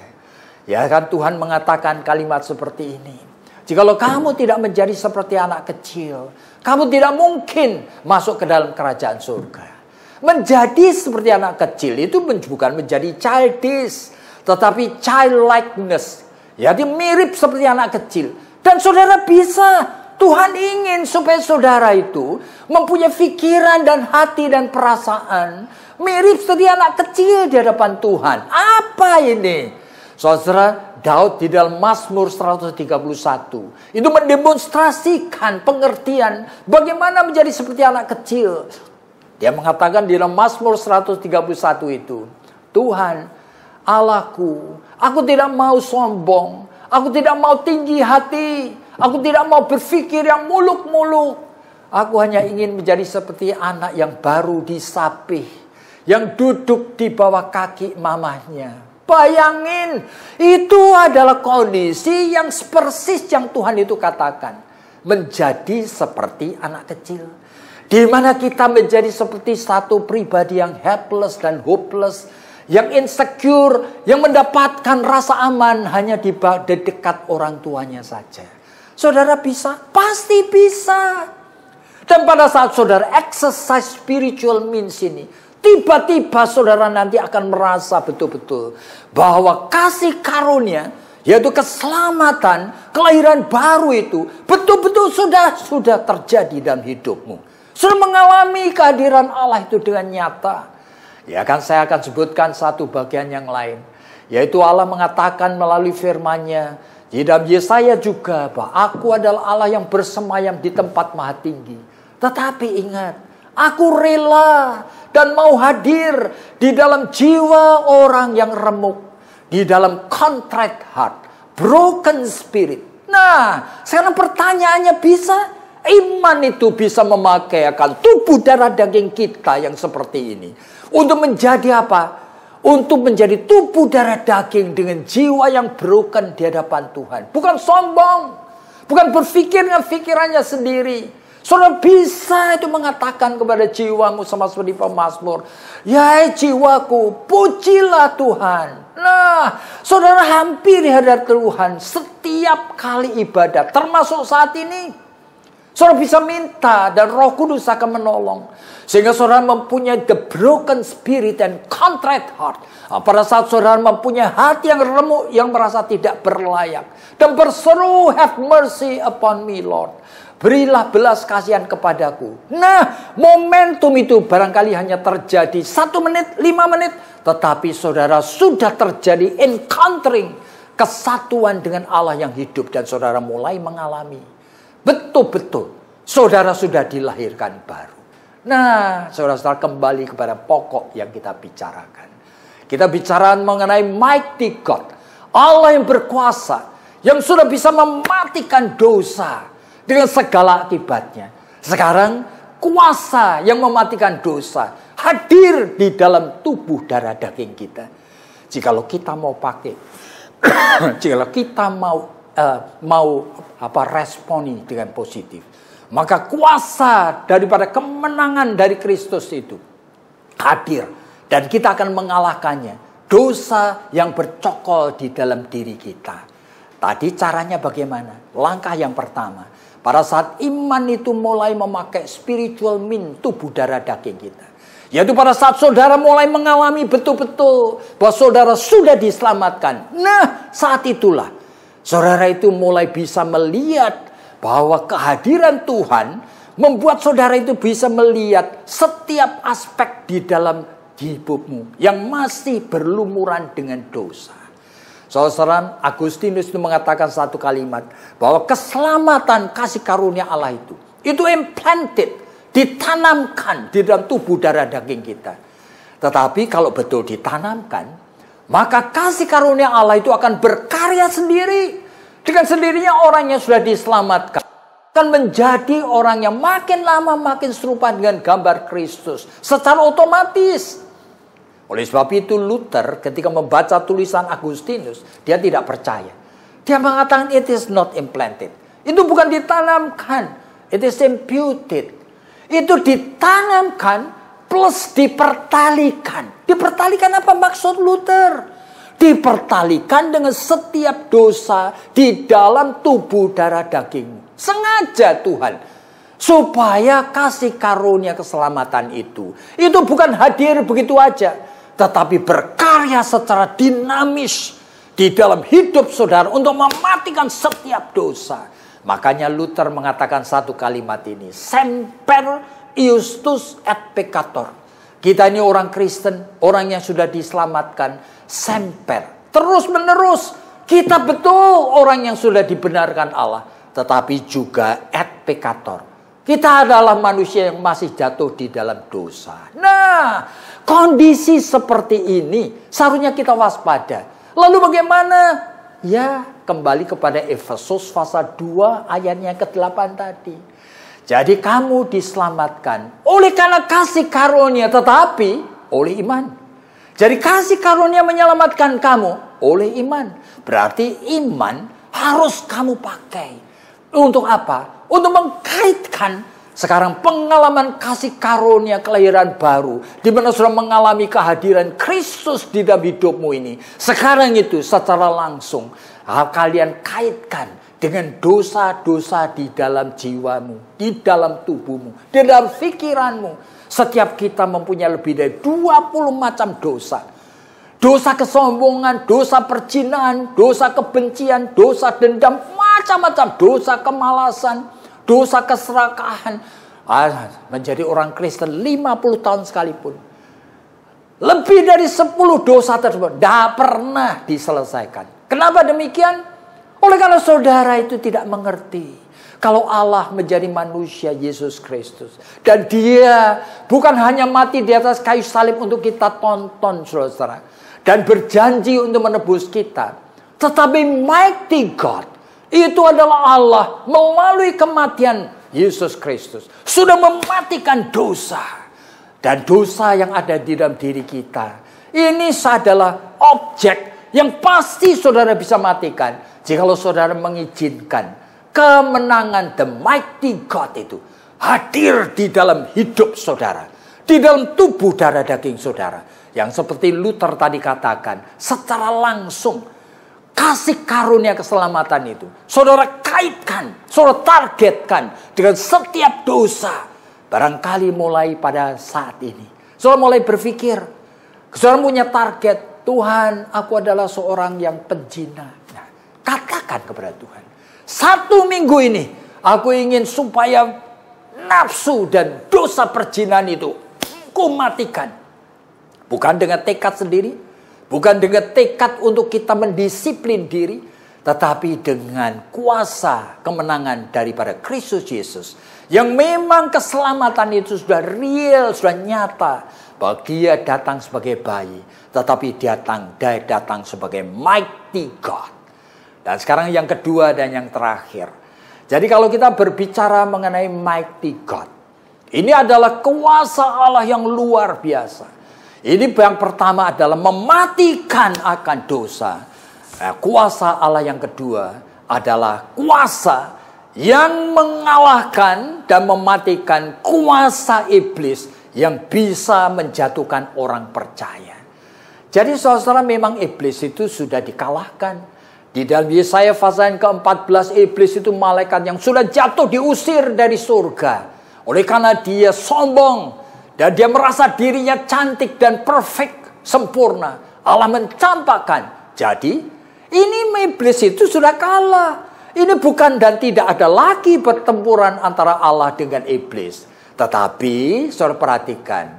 Ya kan, Tuhan mengatakan kalimat seperti ini. Jikalau kamu tidak menjadi seperti anak kecil, kamu tidak mungkin masuk ke dalam kerajaan surga. Menjadi seperti anak kecil itu bukan menjadi childish, tetapi childlikeness. Jadi mirip seperti anak kecil. Dan saudara bisa, Tuhan ingin supaya saudara itu mempunyai pikiran dan hati dan perasaan mirip seperti anak kecil di hadapan Tuhan. Apa ini? Saudara, Daud di dalam Mazmur 131 itu mendemonstrasikan pengertian bagaimana menjadi seperti anak kecil. Dia mengatakan di dalam Mazmur 131 itu, Tuhan Allahku, aku tidak mau sombong, aku tidak mau tinggi hati, aku tidak mau berpikir yang muluk-muluk. Aku hanya ingin menjadi seperti anak yang baru disapih, yang duduk di bawah kaki mamahnya. Bayangin, itu adalah kondisi yang persis yang Tuhan itu katakan. Menjadi seperti anak kecil. Di mana kita menjadi seperti satu pribadi yang helpless dan hopeless. Yang insecure, yang mendapatkan rasa aman hanya di dekat orang tuanya saja. Saudara bisa? Pasti bisa. Dan pada saat saudara exercise spiritual means ini, tiba-tiba saudara nanti akan merasa betul-betul bahwa kasih karunia, yaitu keselamatan, kelahiran baru itu betul-betul sudah terjadi dalam hidupmu. Sudah mengalami kehadiran Allah itu dengan nyata. Ya kan, saya akan sebutkan satu bagian yang lain. Yaitu Allah mengatakan melalui firman-Nya di dalam Yesaya juga bahwa aku adalah Allah yang bersemayam di tempat maha tinggi. Tetapi ingat, aku rela dan mau hadir di dalam jiwa orang yang remuk. Di dalam contrite heart, broken spirit. Nah, sekarang pertanyaannya bisa? Iman itu bisa memakai akan tubuh darah daging kita yang seperti ini. Untuk menjadi apa? Untuk menjadi tubuh darah daging dengan jiwa yang broken di hadapan Tuhan. Bukan sombong. Bukan berpikir dengan pikirannya sendiri. Saudara bisa itu mengatakan kepada jiwamu sama seperti pemazmur. Ya jiwaku, pujilah Tuhan. Nah, saudara hampir di hadapan Tuhan setiap kali ibadah. Termasuk saat ini. Saudara bisa minta dan Roh Kudus akan menolong. Sehingga saudara mempunyai the broken spirit and contrite heart. Pada saat saudara mempunyai hati yang remuk, yang merasa tidak berlayak. Dan berseru, have mercy upon me Lord. Berilah belas kasihan kepadaku. Nah, momentum itu barangkali hanya terjadi 1 menit, 5 menit. Tetapi saudara sudah terjadi encountering, kesatuan dengan Allah yang hidup. Dan saudara mulai mengalami. Betul-betul, saudara sudah dilahirkan baru. Nah, saudara-saudara kembali kepada pokok yang kita bicarakan. Kita bicara mengenai mighty God. Allah yang berkuasa. Yang sudah bisa mematikan dosa dengan segala akibatnya. Sekarang, kuasa yang mematikan dosa hadir di dalam tubuh darah daging kita. Jikalau kita mau pakai, jikalau kita mau responi dengan positif, maka kuasa daripada kemenangan dari Kristus itu hadir dan kita akan mengalahkannya. Dosa yang bercokol di dalam diri kita. Tadi caranya bagaimana? Langkah yang pertama, pada saat iman itu mulai memakai spiritual mean tubuh darah daging kita, yaitu pada saat saudara mulai mengalami betul-betul bahwa saudara sudah diselamatkan. Nah, saat itulah saudara itu mulai bisa melihat bahwa kehadiran Tuhan membuat saudara itu bisa melihat setiap aspek di dalam di hidupmu yang masih berlumuran dengan dosa. Saudara, Agustinus itu mengatakan satu kalimat bahwa keselamatan kasih karunia Allah itu implanted, ditanamkan di dalam tubuh darah daging kita. Tetapi kalau betul ditanamkan, maka kasih karunia Allah itu akan berkarya sendiri. Dengan sendirinya orang yang sudah diselamatkan akan menjadi orang yang makin lama makin serupa dengan gambar Kristus secara otomatis. Oleh sebab itu Luther ketika membaca tulisan Agustinus, dia tidak percaya. Dia mengatakan it is not implanted. Itu bukan ditanamkan, it is imputed. Itu ditanamkan plus dipertalikan. Dipertalikan apa maksud Luther? Dipertalikan dengan setiap dosa di dalam tubuh darah dagingmu. Sengaja Tuhan, supaya kasih karunia keselamatan itu bukan hadir begitu aja, tetapi berkarya secara dinamis di dalam hidup saudara untuk mematikan setiap dosa. Makanya Luther mengatakan satu kalimat ini, semper iustus et peccator. Kita ini orang Kristen, orang yang sudah diselamatkan, semper, terus menerus. Kita betul orang yang sudah dibenarkan Allah, tetapi juga et peccator. Kita adalah manusia yang masih jatuh di dalam dosa. Nah, kondisi seperti ini seharusnya kita waspada. Lalu bagaimana? Ya, kembali kepada Efesus pasal 2 ayatnya ke-8 tadi. Jadi kamu diselamatkan oleh karena kasih karunia, tetapi oleh iman. Jadi kasih karunia menyelamatkan kamu oleh iman. Berarti iman harus kamu pakai. Untuk apa? Untuk mengkaitkan sekarang pengalaman kasih karunia kelahiran baru, di mana sudah mengalami kehadiran Kristus di dalam hidupmu ini. Sekarang itu secara langsung kalian kaitkan dengan dosa-dosa di dalam jiwamu, di dalam tubuhmu, di dalam pikiranmu. Setiap kita mempunyai lebih dari 20 macam dosa. Dosa kesombongan, dosa perjinahan, dosa kebencian, dosa dendam, macam-macam dosa kemalasan, dosa keserakahan. Menjadi orang Kristen 50 tahun sekalipun, lebih dari 10 dosa tersebut tidak pernah diselesaikan. Kenapa demikian? Oleh karena saudara itu tidak mengerti kalau Allah menjadi manusia Yesus Kristus. Dan dia bukan hanya mati di atas kayu salib untuk kita tonton saudara, dan berjanji untuk menebus kita. Tetapi mighty God, itu adalah Allah melalui kematian Yesus Kristus sudah mematikan dosa. Dan dosa yang ada di dalam diri kita, ini adalah objek yang pasti saudara bisa matikan jikalau saudara mengizinkan kemenangan the mighty God itu hadir di dalam hidup saudara, di dalam tubuh darah daging saudara. Yang seperti Luther tadi katakan, secara langsung kasih karunia keselamatan itu saudara kaitkan, saudara targetkan dengan setiap dosa. Barangkali mulai pada saat ini saudara mulai berpikir, saudara punya target, Tuhan, aku adalah seorang yang penzina. Nah, katakan kepada Tuhan, 1 minggu ini aku ingin supaya nafsu dan dosa perzinahan itu ku matikan. Bukan dengan tekad sendiri, bukan dengan tekad untuk kita mendisiplin diri, tetapi dengan kuasa kemenangan daripada Kristus Yesus, yang memang keselamatan itu sudah real, sudah nyata, bahwa dia datang sebagai bayi, tetapi dia datang sebagai mighty God. Dan sekarang yang kedua dan yang terakhir. Jadi kalau kita berbicara mengenai mighty God, ini adalah kuasa Allah yang luar biasa. Ini yang pertama adalah mematikan akan dosa. Kuasa Allah yang kedua adalah kuasa yang mengalahkan dan mematikan kuasa iblis yang bisa menjatuhkan orang percaya. Jadi saudara, memang iblis itu sudah dikalahkan. Di dalam Yesaya pasal yang ke-14, iblis itu malaikat yang sudah jatuh diusir dari surga. Oleh karena dia sombong dan dia merasa dirinya cantik dan perfect, sempurna, Allah mencampakkan. Jadi ini iblis itu sudah kalah. Ini bukan dan tidak ada lagi pertempuran antara Allah dengan iblis. Tetapi saudara perhatikan,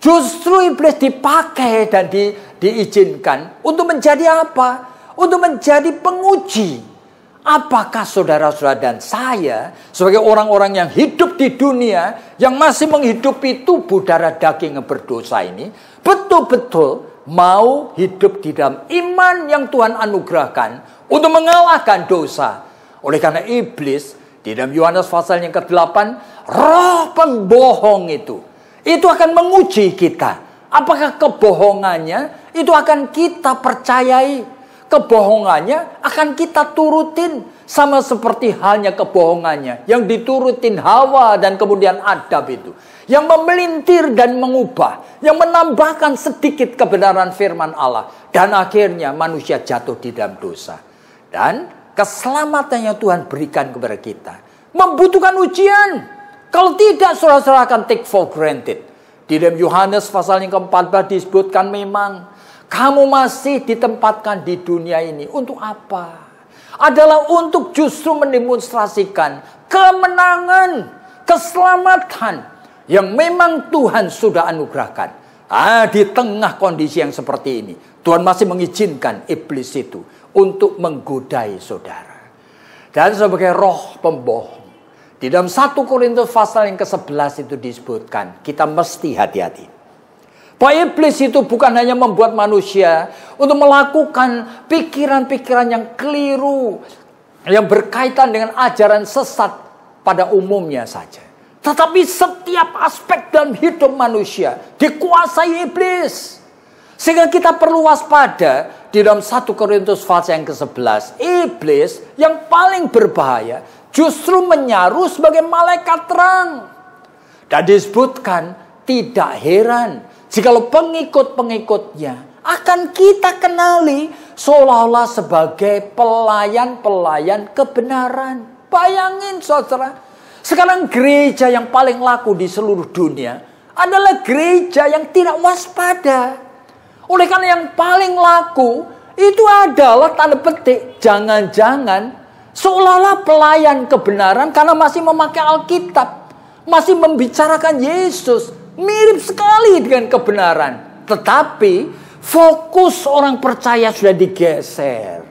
Justru iblis dipakai dan diizinkan untuk menjadi apa? Untuk menjadi penguji. Apakah saudara-saudara dan saya sebagai orang-orang yang hidup di dunia, yang masih menghidupi tubuh darah daging yang berdosa ini, betul-betul mau hidup di dalam iman yang Tuhan anugerahkan untuk mengalahkan dosa. Oleh karena iblis, di dalam Yohanes pasal yang ke-8, roh pembohong itu akan menguji kita. Apakah kebohongannya itu akan kita percayai? Kebohongannya akan kita turutin. Sama seperti halnya kebohongannya yang diturutin Hawa dan kemudian Adam itu. Yang memelintir dan mengubah. Yang menambahkan sedikit kebenaran firman Allah. Dan akhirnya manusia jatuh di dalam dosa. Dan keselamatan yang Tuhan berikan kepada kita membutuhkan ujian. Kalau tidak, saudara-saudara akan take for granted. Di dalam Yohanes pasal yang ke-14 disebutkan memang kamu masih ditempatkan di dunia ini untuk apa? Adalah untuk justru mendemonstrasikan kemenangan, keselamatan yang memang Tuhan sudah anugerahkan. Di tengah kondisi yang seperti ini, Tuhan masih mengizinkan iblis itu untuk menggodai saudara. Dan sebagai roh pembohong, di dalam 1 Korintus pasal yang ke-11 itu disebutkan, kita mesti hati-hati. Bahwa iblis itu bukan hanya membuat manusia untuk melakukan pikiran-pikiran yang keliru, yang berkaitan dengan ajaran sesat pada umumnya saja. Tetapi setiap aspek dalam hidup manusia dikuasai iblis. Sehingga kita perlu waspada di dalam 1 Korintus pasal yang ke-11. Iblis yang paling berbahaya justru menyaru sebagai malaikat terang. Dan disebutkan tidak heran jikalau pengikut-pengikutnya akan kita kenali seolah-olah sebagai pelayan-pelayan kebenaran. Bayangin saudara, sekarang gereja yang paling laku di seluruh dunia adalah gereja yang tidak waspada. Oleh karena yang paling laku itu adalah tanda petik jangan-jangan seolah-olah pelayan kebenaran karena masih memakai Alkitab. Masih membicarakan Yesus. Mirip sekali dengan kebenaran. Tetapi fokus orang percaya sudah digeser.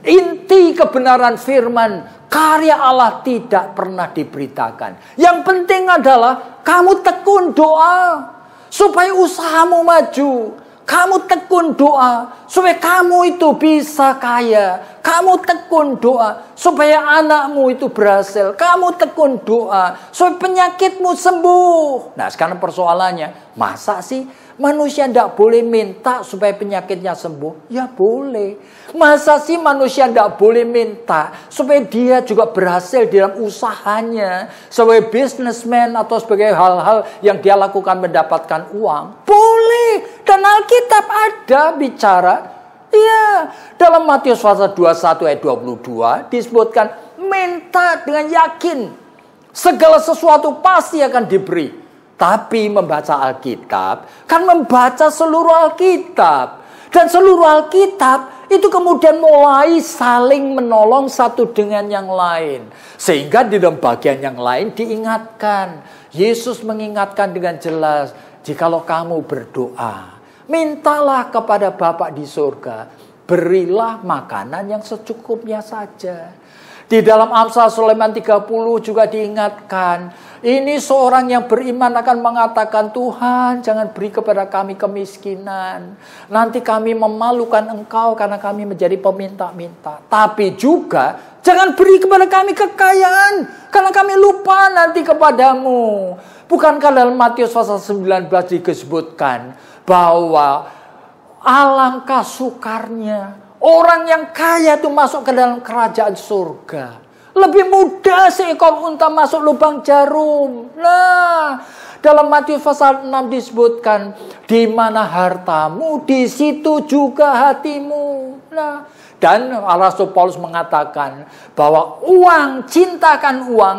Inti kebenaran firman, karya Allah tidak pernah diberitakan. Yang penting adalah kamu tekun doa supaya usahamu maju. Kamu tekun doa supaya kamu itu bisa kaya. Kamu tekun doa supaya anakmu itu berhasil. Kamu tekun doa supaya penyakitmu sembuh. Nah sekarang persoalannya, masa sih manusia tidak boleh minta supaya penyakitnya sembuh? Ya boleh. Masa sih manusia tidak boleh minta supaya dia juga berhasil dalam usahanya, sebagai businessman atau sebagai hal-hal yang dia lakukan mendapatkan uang? Boleh. Dan Alkitab ada bicara. Ya, dalam Matius pasal 21 ayat 22 disebutkan minta dengan yakin. Segala sesuatu pasti akan diberi. Tapi membaca Alkitab kan membaca seluruh Alkitab. Dan seluruh Alkitab itu kemudian mulai saling menolong satu dengan yang lain. Sehingga di dalam bagian yang lain diingatkan. Yesus mengingatkan dengan jelas, jikalau kamu berdoa, mintalah kepada Bapa di surga, berilah makanan yang secukupnya saja. Di dalam Amsal Sulaiman 30 juga diingatkan, ini seorang yang beriman akan mengatakan, Tuhan jangan beri kepada kami kemiskinan. Nanti kami memalukan Engkau karena kami menjadi peminta-minta. Tapi juga jangan beri kepada kami kekayaan karena kami lupa nanti kepadamu. Bukankah dalam Matius pasal 19 disebutkan bahwa alangkah sukarnya orang yang kaya itu masuk ke dalam kerajaan surga. Lebih mudah seekor unta masuk lubang jarum. Nah, dalam Matius pasal 6 disebutkan, di mana hartamu, di situ juga hatimu. Nah, dan Rasul Paulus mengatakan bahwa uang, cintakan uang,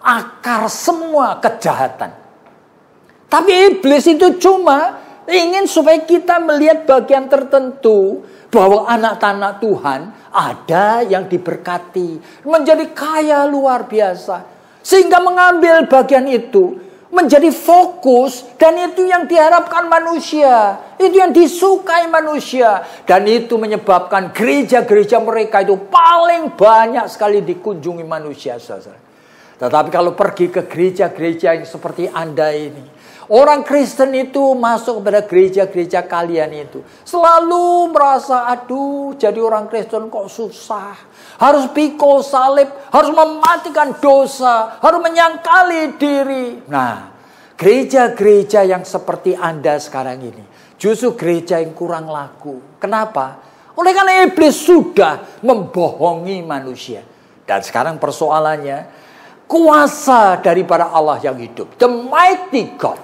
akar semua kejahatan. Tapi iblis itu cuma ingin supaya kita melihat bagian tertentu bahwa anak-anak Tuhan ada yang diberkati, menjadi kaya luar biasa, sehingga mengambil bagian itu menjadi fokus, dan itu yang diharapkan manusia, itu yang disukai manusia, dan itu menyebabkan gereja-gereja mereka itu paling banyak sekali dikunjungi manusia, saudara. Tetapi kalau pergi ke gereja-gereja yang seperti Anda ini, orang Kristen itu masuk kepada gereja-gereja kalian itu selalu merasa, aduh, jadi orang Kristen kok susah, harus pikul salib, harus mematikan dosa, harus menyangkali diri. Nah, gereja-gereja yang seperti Anda sekarang ini justru gereja yang kurang laku. Kenapa? Oleh karena iblis sudah membohongi manusia. Dan sekarang persoalannya, kuasa daripada Allah yang hidup, the mighty God,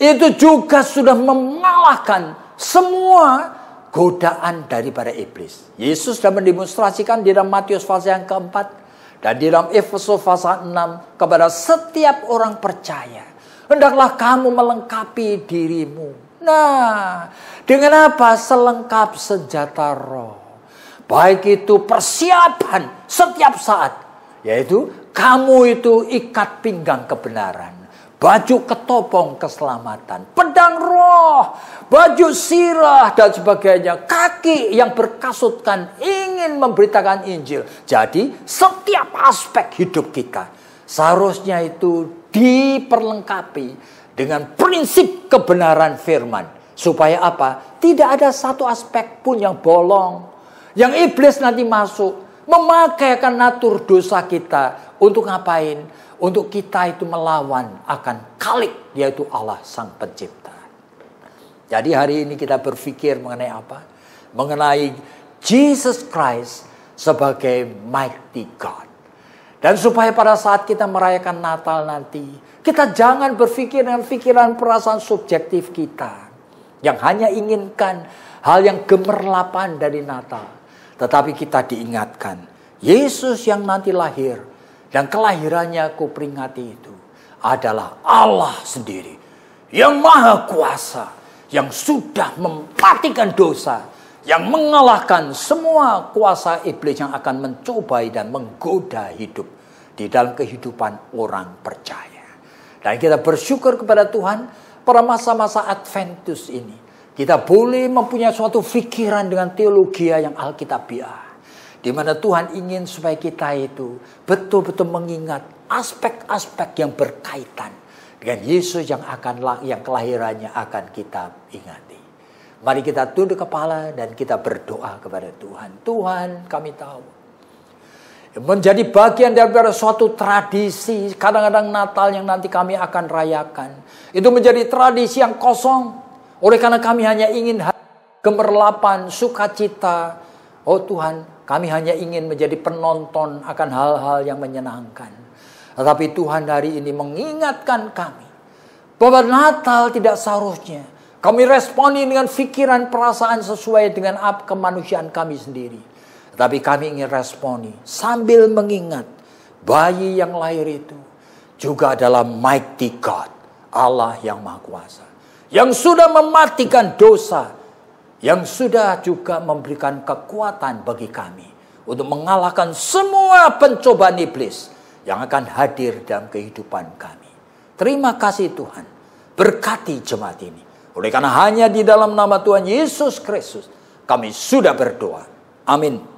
itu juga sudah mengalahkan semua godaan daripada iblis. Yesus sudah mendemonstrasikan di dalam Matius pasal yang keempat dan di dalam Efesus pasal 6 kepada setiap orang percaya, hendaklah kamu melengkapi dirimu. Nah, dengan apa? Selengkap senjata roh. Baik itu persiapan setiap saat, yaitu kamu itu ikat pinggang kebenaran, baju ketopong keselamatan, pedang roh, baju sirah dan sebagainya, kaki yang berkasutkan ingin memberitakan Injil. Jadi setiap aspek hidup kita seharusnya itu diperlengkapi dengan prinsip kebenaran firman. Supaya apa? Tidak ada satu aspek pun yang bolong, yang iblis nanti masuk memakaikan natur dosa kita untuk ngapain? Untuk kita itu melawan akan Khalik, yaitu Allah Sang Pencipta. Jadi hari ini kita berpikir mengenai apa? Mengenai Jesus Christ sebagai mighty God. Dan supaya pada saat kita merayakan Natal nanti, kita jangan berpikir dengan pikiran perasaan subjektif kita, yang hanya inginkan hal yang gemerlapan dari Natal. Tetapi kita diingatkan, Yesus yang nanti lahir, dan kelahirannya aku peringati itu adalah Allah sendiri, yang maha kuasa, yang sudah mematikan dosa, yang mengalahkan semua kuasa iblis yang akan mencobai dan menggoda hidup di dalam kehidupan orang percaya. Dan kita bersyukur kepada Tuhan pada masa-masa Adventus ini, kita boleh mempunyai suatu pikiran dengan teologi yang alkitabiah, di mana Tuhan ingin supaya kita itu betul-betul mengingat aspek-aspek yang berkaitan dengan Yesus yang kelahirannya akan kita ingati. Mari kita tunduk kepala dan kita berdoa kepada Tuhan. Tuhan, kami tahu menjadi bagian dari suatu tradisi, kadang-kadang Natal yang nanti kami akan rayakan, itu menjadi tradisi yang kosong. Oleh karena kami hanya ingin gemerlapan, sukacita. Oh Tuhan, kami hanya ingin menjadi penonton akan hal-hal yang menyenangkan. Tetapi Tuhan hari ini mengingatkan kami bahwa Natal tidak seharusnya kami responi dengan pikiran perasaan sesuai dengan kemanusiaan kami sendiri. Tetapi kami ingin responi sambil mengingat bayi yang lahir itu juga adalah mighty God, Allah yang maha kuasa, yang sudah mematikan dosa, yang sudah juga memberikan kekuatan bagi kami untuk mengalahkan semua pencobaan iblis yang akan hadir dalam kehidupan kami. Terima kasih Tuhan, berkati jemaat ini. Oleh karena hanya di dalam nama Tuhan Yesus Kristus kami sudah berdoa. Amin.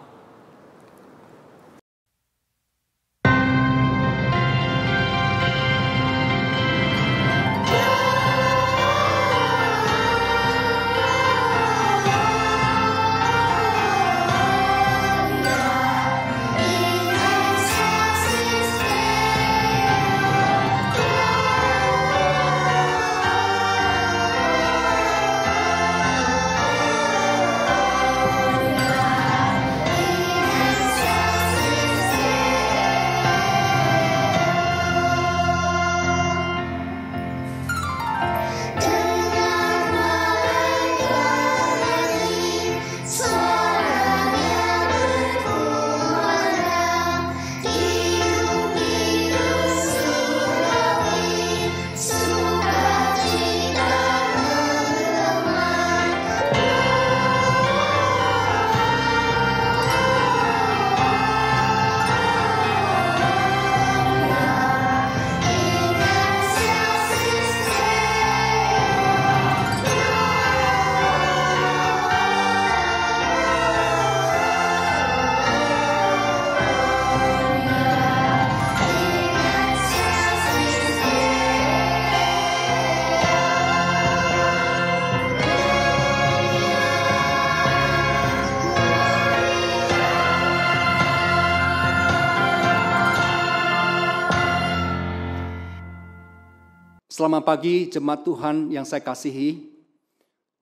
Selamat pagi jemaat Tuhan yang saya kasihi.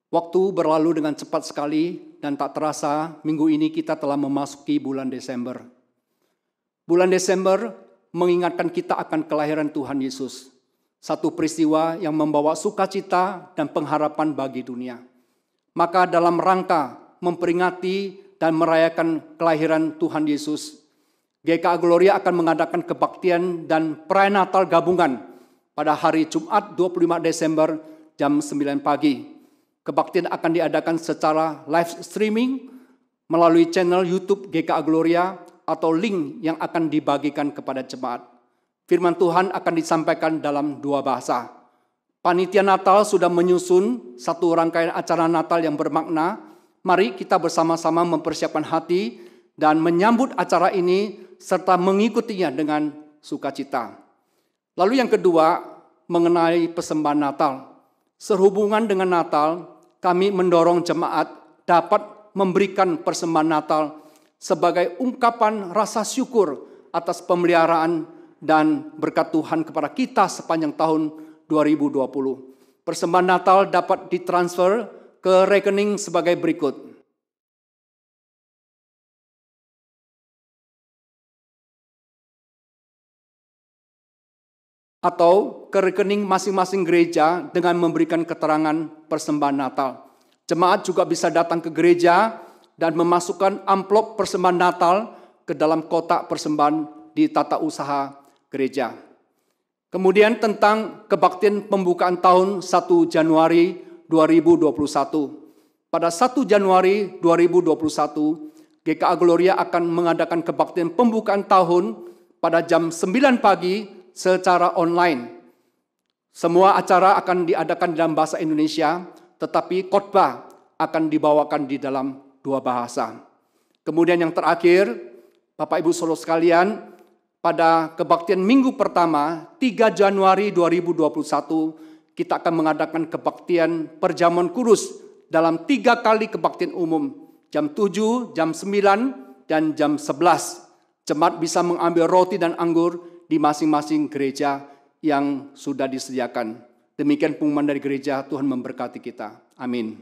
Waktu berlalu dengan cepat sekali dan tak terasa minggu ini kita telah memasuki bulan Desember. Bulan Desember mengingatkan kita akan kelahiran Tuhan Yesus. Satu peristiwa yang membawa sukacita dan pengharapan bagi dunia. Maka dalam rangka memperingati dan merayakan kelahiran Tuhan Yesus, GKA Gloria akan mengadakan kebaktian dan perayaan Natal gabungan pada hari Jumat 25 Desember jam 9 pagi. Kebaktian akan diadakan secara live streaming melalui channel YouTube GKA Gloria atau link yang akan dibagikan kepada jemaat. Firman Tuhan akan disampaikan dalam 2 bahasa. Panitia Natal sudah menyusun satu rangkaian acara Natal yang bermakna. Mari kita bersama-sama mempersiapkan hati dan menyambut acara ini serta mengikutinya dengan sukacita. Lalu yang kedua, mengenai persembahan Natal. Sehubungan dengan Natal, kami mendorong jemaat dapat memberikan persembahan Natal sebagai ungkapan rasa syukur atas pemeliharaan dan berkat Tuhan kepada kita sepanjang tahun 2020. Persembahan Natal dapat ditransfer ke rekening sebagai berikut. Atau ke rekening masing-masing gereja dengan memberikan keterangan persembahan Natal. Jemaat juga bisa datang ke gereja dan memasukkan amplop persembahan Natal ke dalam kotak persembahan di tata usaha gereja. Kemudian tentang kebaktian pembukaan tahun 1 Januari 2021. Pada 1 Januari 2021, GKA Gloria akan mengadakan kebaktian pembukaan tahun pada jam 9 pagi secara online. Semua acara akan diadakan dalam bahasa Indonesia, tetapi khotbah akan dibawakan di dalam 2 bahasa. Kemudian yang terakhir, Bapak Ibu Saudara sekalian, pada kebaktian minggu pertama, 3 Januari 2021, kita akan mengadakan kebaktian perjamuan kudus dalam 3 kali kebaktian umum, jam 7, jam 9, dan jam 11. Jemaat bisa mengambil roti dan anggur di masing-masing gereja yang sudah disediakan. Demikian pengumuman dari gereja, Tuhan memberkati kita. Amin.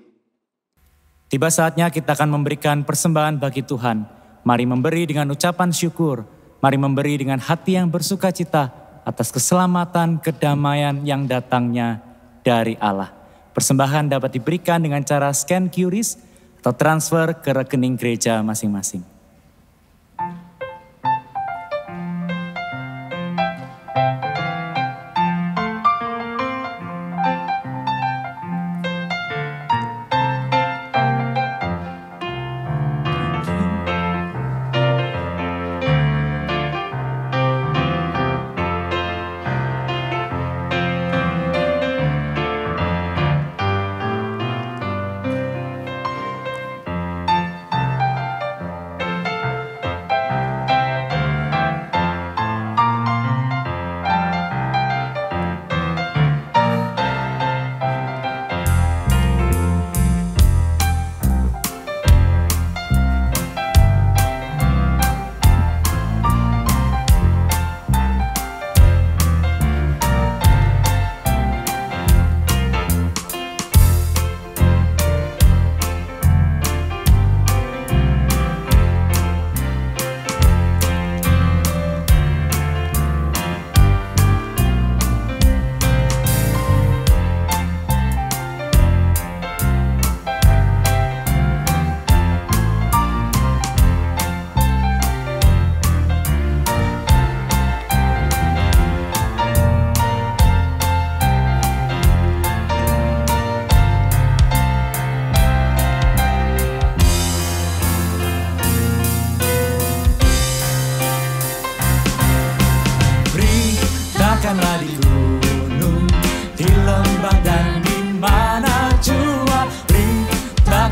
Tiba saatnya kita akan memberikan persembahan bagi Tuhan. Mari memberi dengan ucapan syukur. Mari memberi dengan hati yang bersukacita atas keselamatan, kedamaian yang datangnya dari Allah. Persembahan dapat diberikan dengan cara scan QRIS atau transfer ke rekening gereja masing-masing.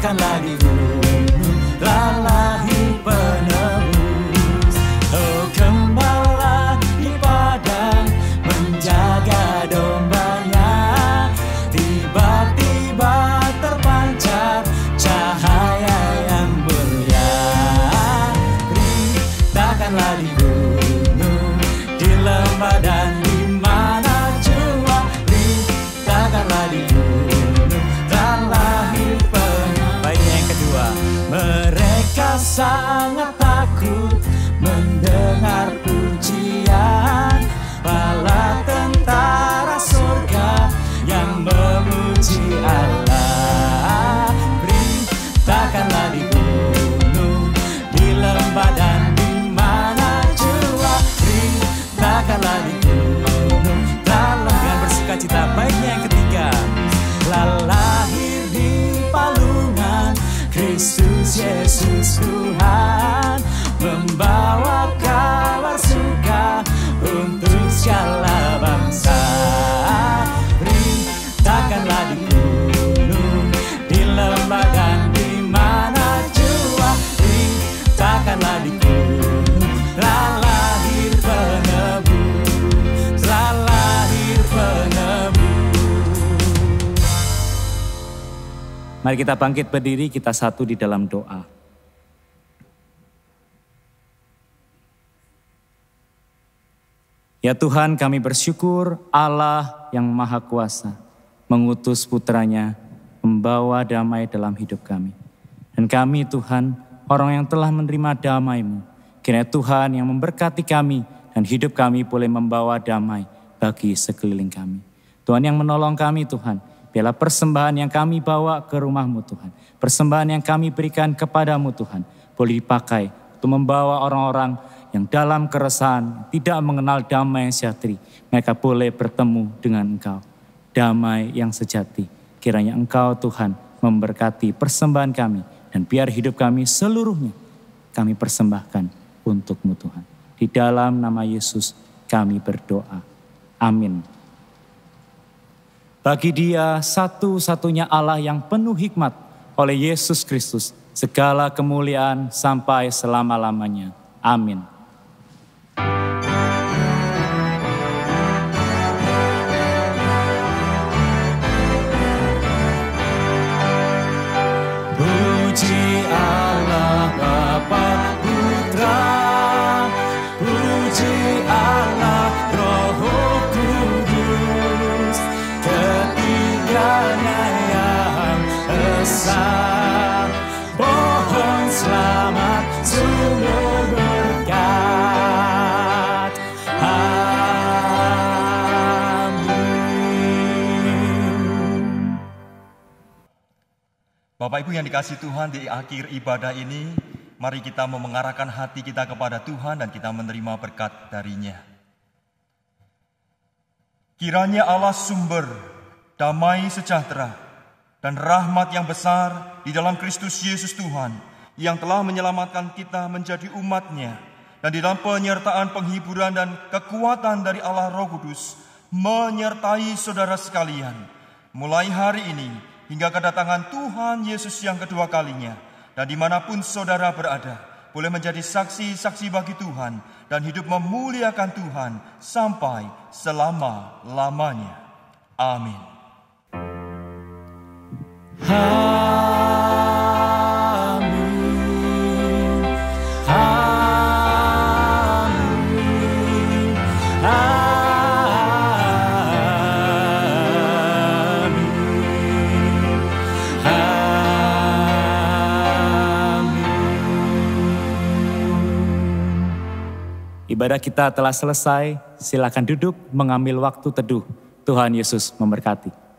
Beritakanlah di gunung, lalahi penebus. Oh, gembala di padang menjaga dombanya. Tiba-tiba terpancar cahaya yang mulia. Beritakanlah di gunung, di lembah dan di mana jua. sangat takut mendengar pujian bala tentara surga yang memuji Allah. Beritakanlah di gunung, di lembah dan di mana jua. Beritakanlah di gunung, dalam dengan bersukacita. Baiknya yang ketiga, lahir di palungan Kristus Yesus Tuhan, membawa kabar suka untuk segala bangsa. Beritakanlah di gunung, di lembah dan di mana jua. Beritakanlah di gunung, telah lahir penebus, telah lahir penebus. Mari kita bangkit berdiri, kita satu di dalam doa. Ya Tuhan, kami bersyukur Allah yang Maha Kuasa mengutus putranya membawa damai dalam hidup kami. Dan kami Tuhan, orang yang telah menerima damai-Mu, kiranya Tuhan yang memberkati kami dan hidup kami boleh membawa damai bagi sekeliling kami. Tuhan yang menolong kami Tuhan, biarlah persembahan yang kami bawa ke rumah-Mu Tuhan, persembahan yang kami berikan kepadamu Tuhan, boleh dipakai untuk membawa orang-orang yang dalam keresahan tidak mengenal damai yang sejati, mereka boleh bertemu dengan Engkau, damai yang sejati. Kiranya Engkau Tuhan memberkati persembahan kami, dan biar hidup kami seluruhnya kami persembahkan untuk-Mu Tuhan. Di dalam nama Yesus kami berdoa. Amin. Bagi Dia satu-satunya Allah yang penuh hikmat, oleh Yesus Kristus, segala kemuliaan sampai selama-lamanya. Amin. Puji Allah Bapa Putra, puji Allah Roh Kudus, ketiganya yang esa. Pohon selamat sumber berkat. Amin. Bapak Ibu yang dikasihi Tuhan, di akhir ibadah ini, mari kita mau mengarahkan hati kita kepada Tuhan dan kita menerima berkat darinya. Kiranya Allah sumber damai sejahtera dan rahmat yang besar di dalam Kristus Yesus Tuhan, yang telah menyelamatkan kita menjadi umat-Nya, dan di dalam penyertaan penghiburan dan kekuatan dari Allah Roh Kudus, menyertai saudara sekalian, mulai hari ini hingga kedatangan Tuhan Yesus yang kedua kalinya. Dan dimanapun saudara berada, boleh menjadi saksi-saksi bagi Tuhan dan hidup memuliakan Tuhan sampai selama-lamanya. Amin. Amin. Amin. Ibadah kita telah selesai, silakan duduk mengambil waktu teduh. Tuhan Yesus memberkati.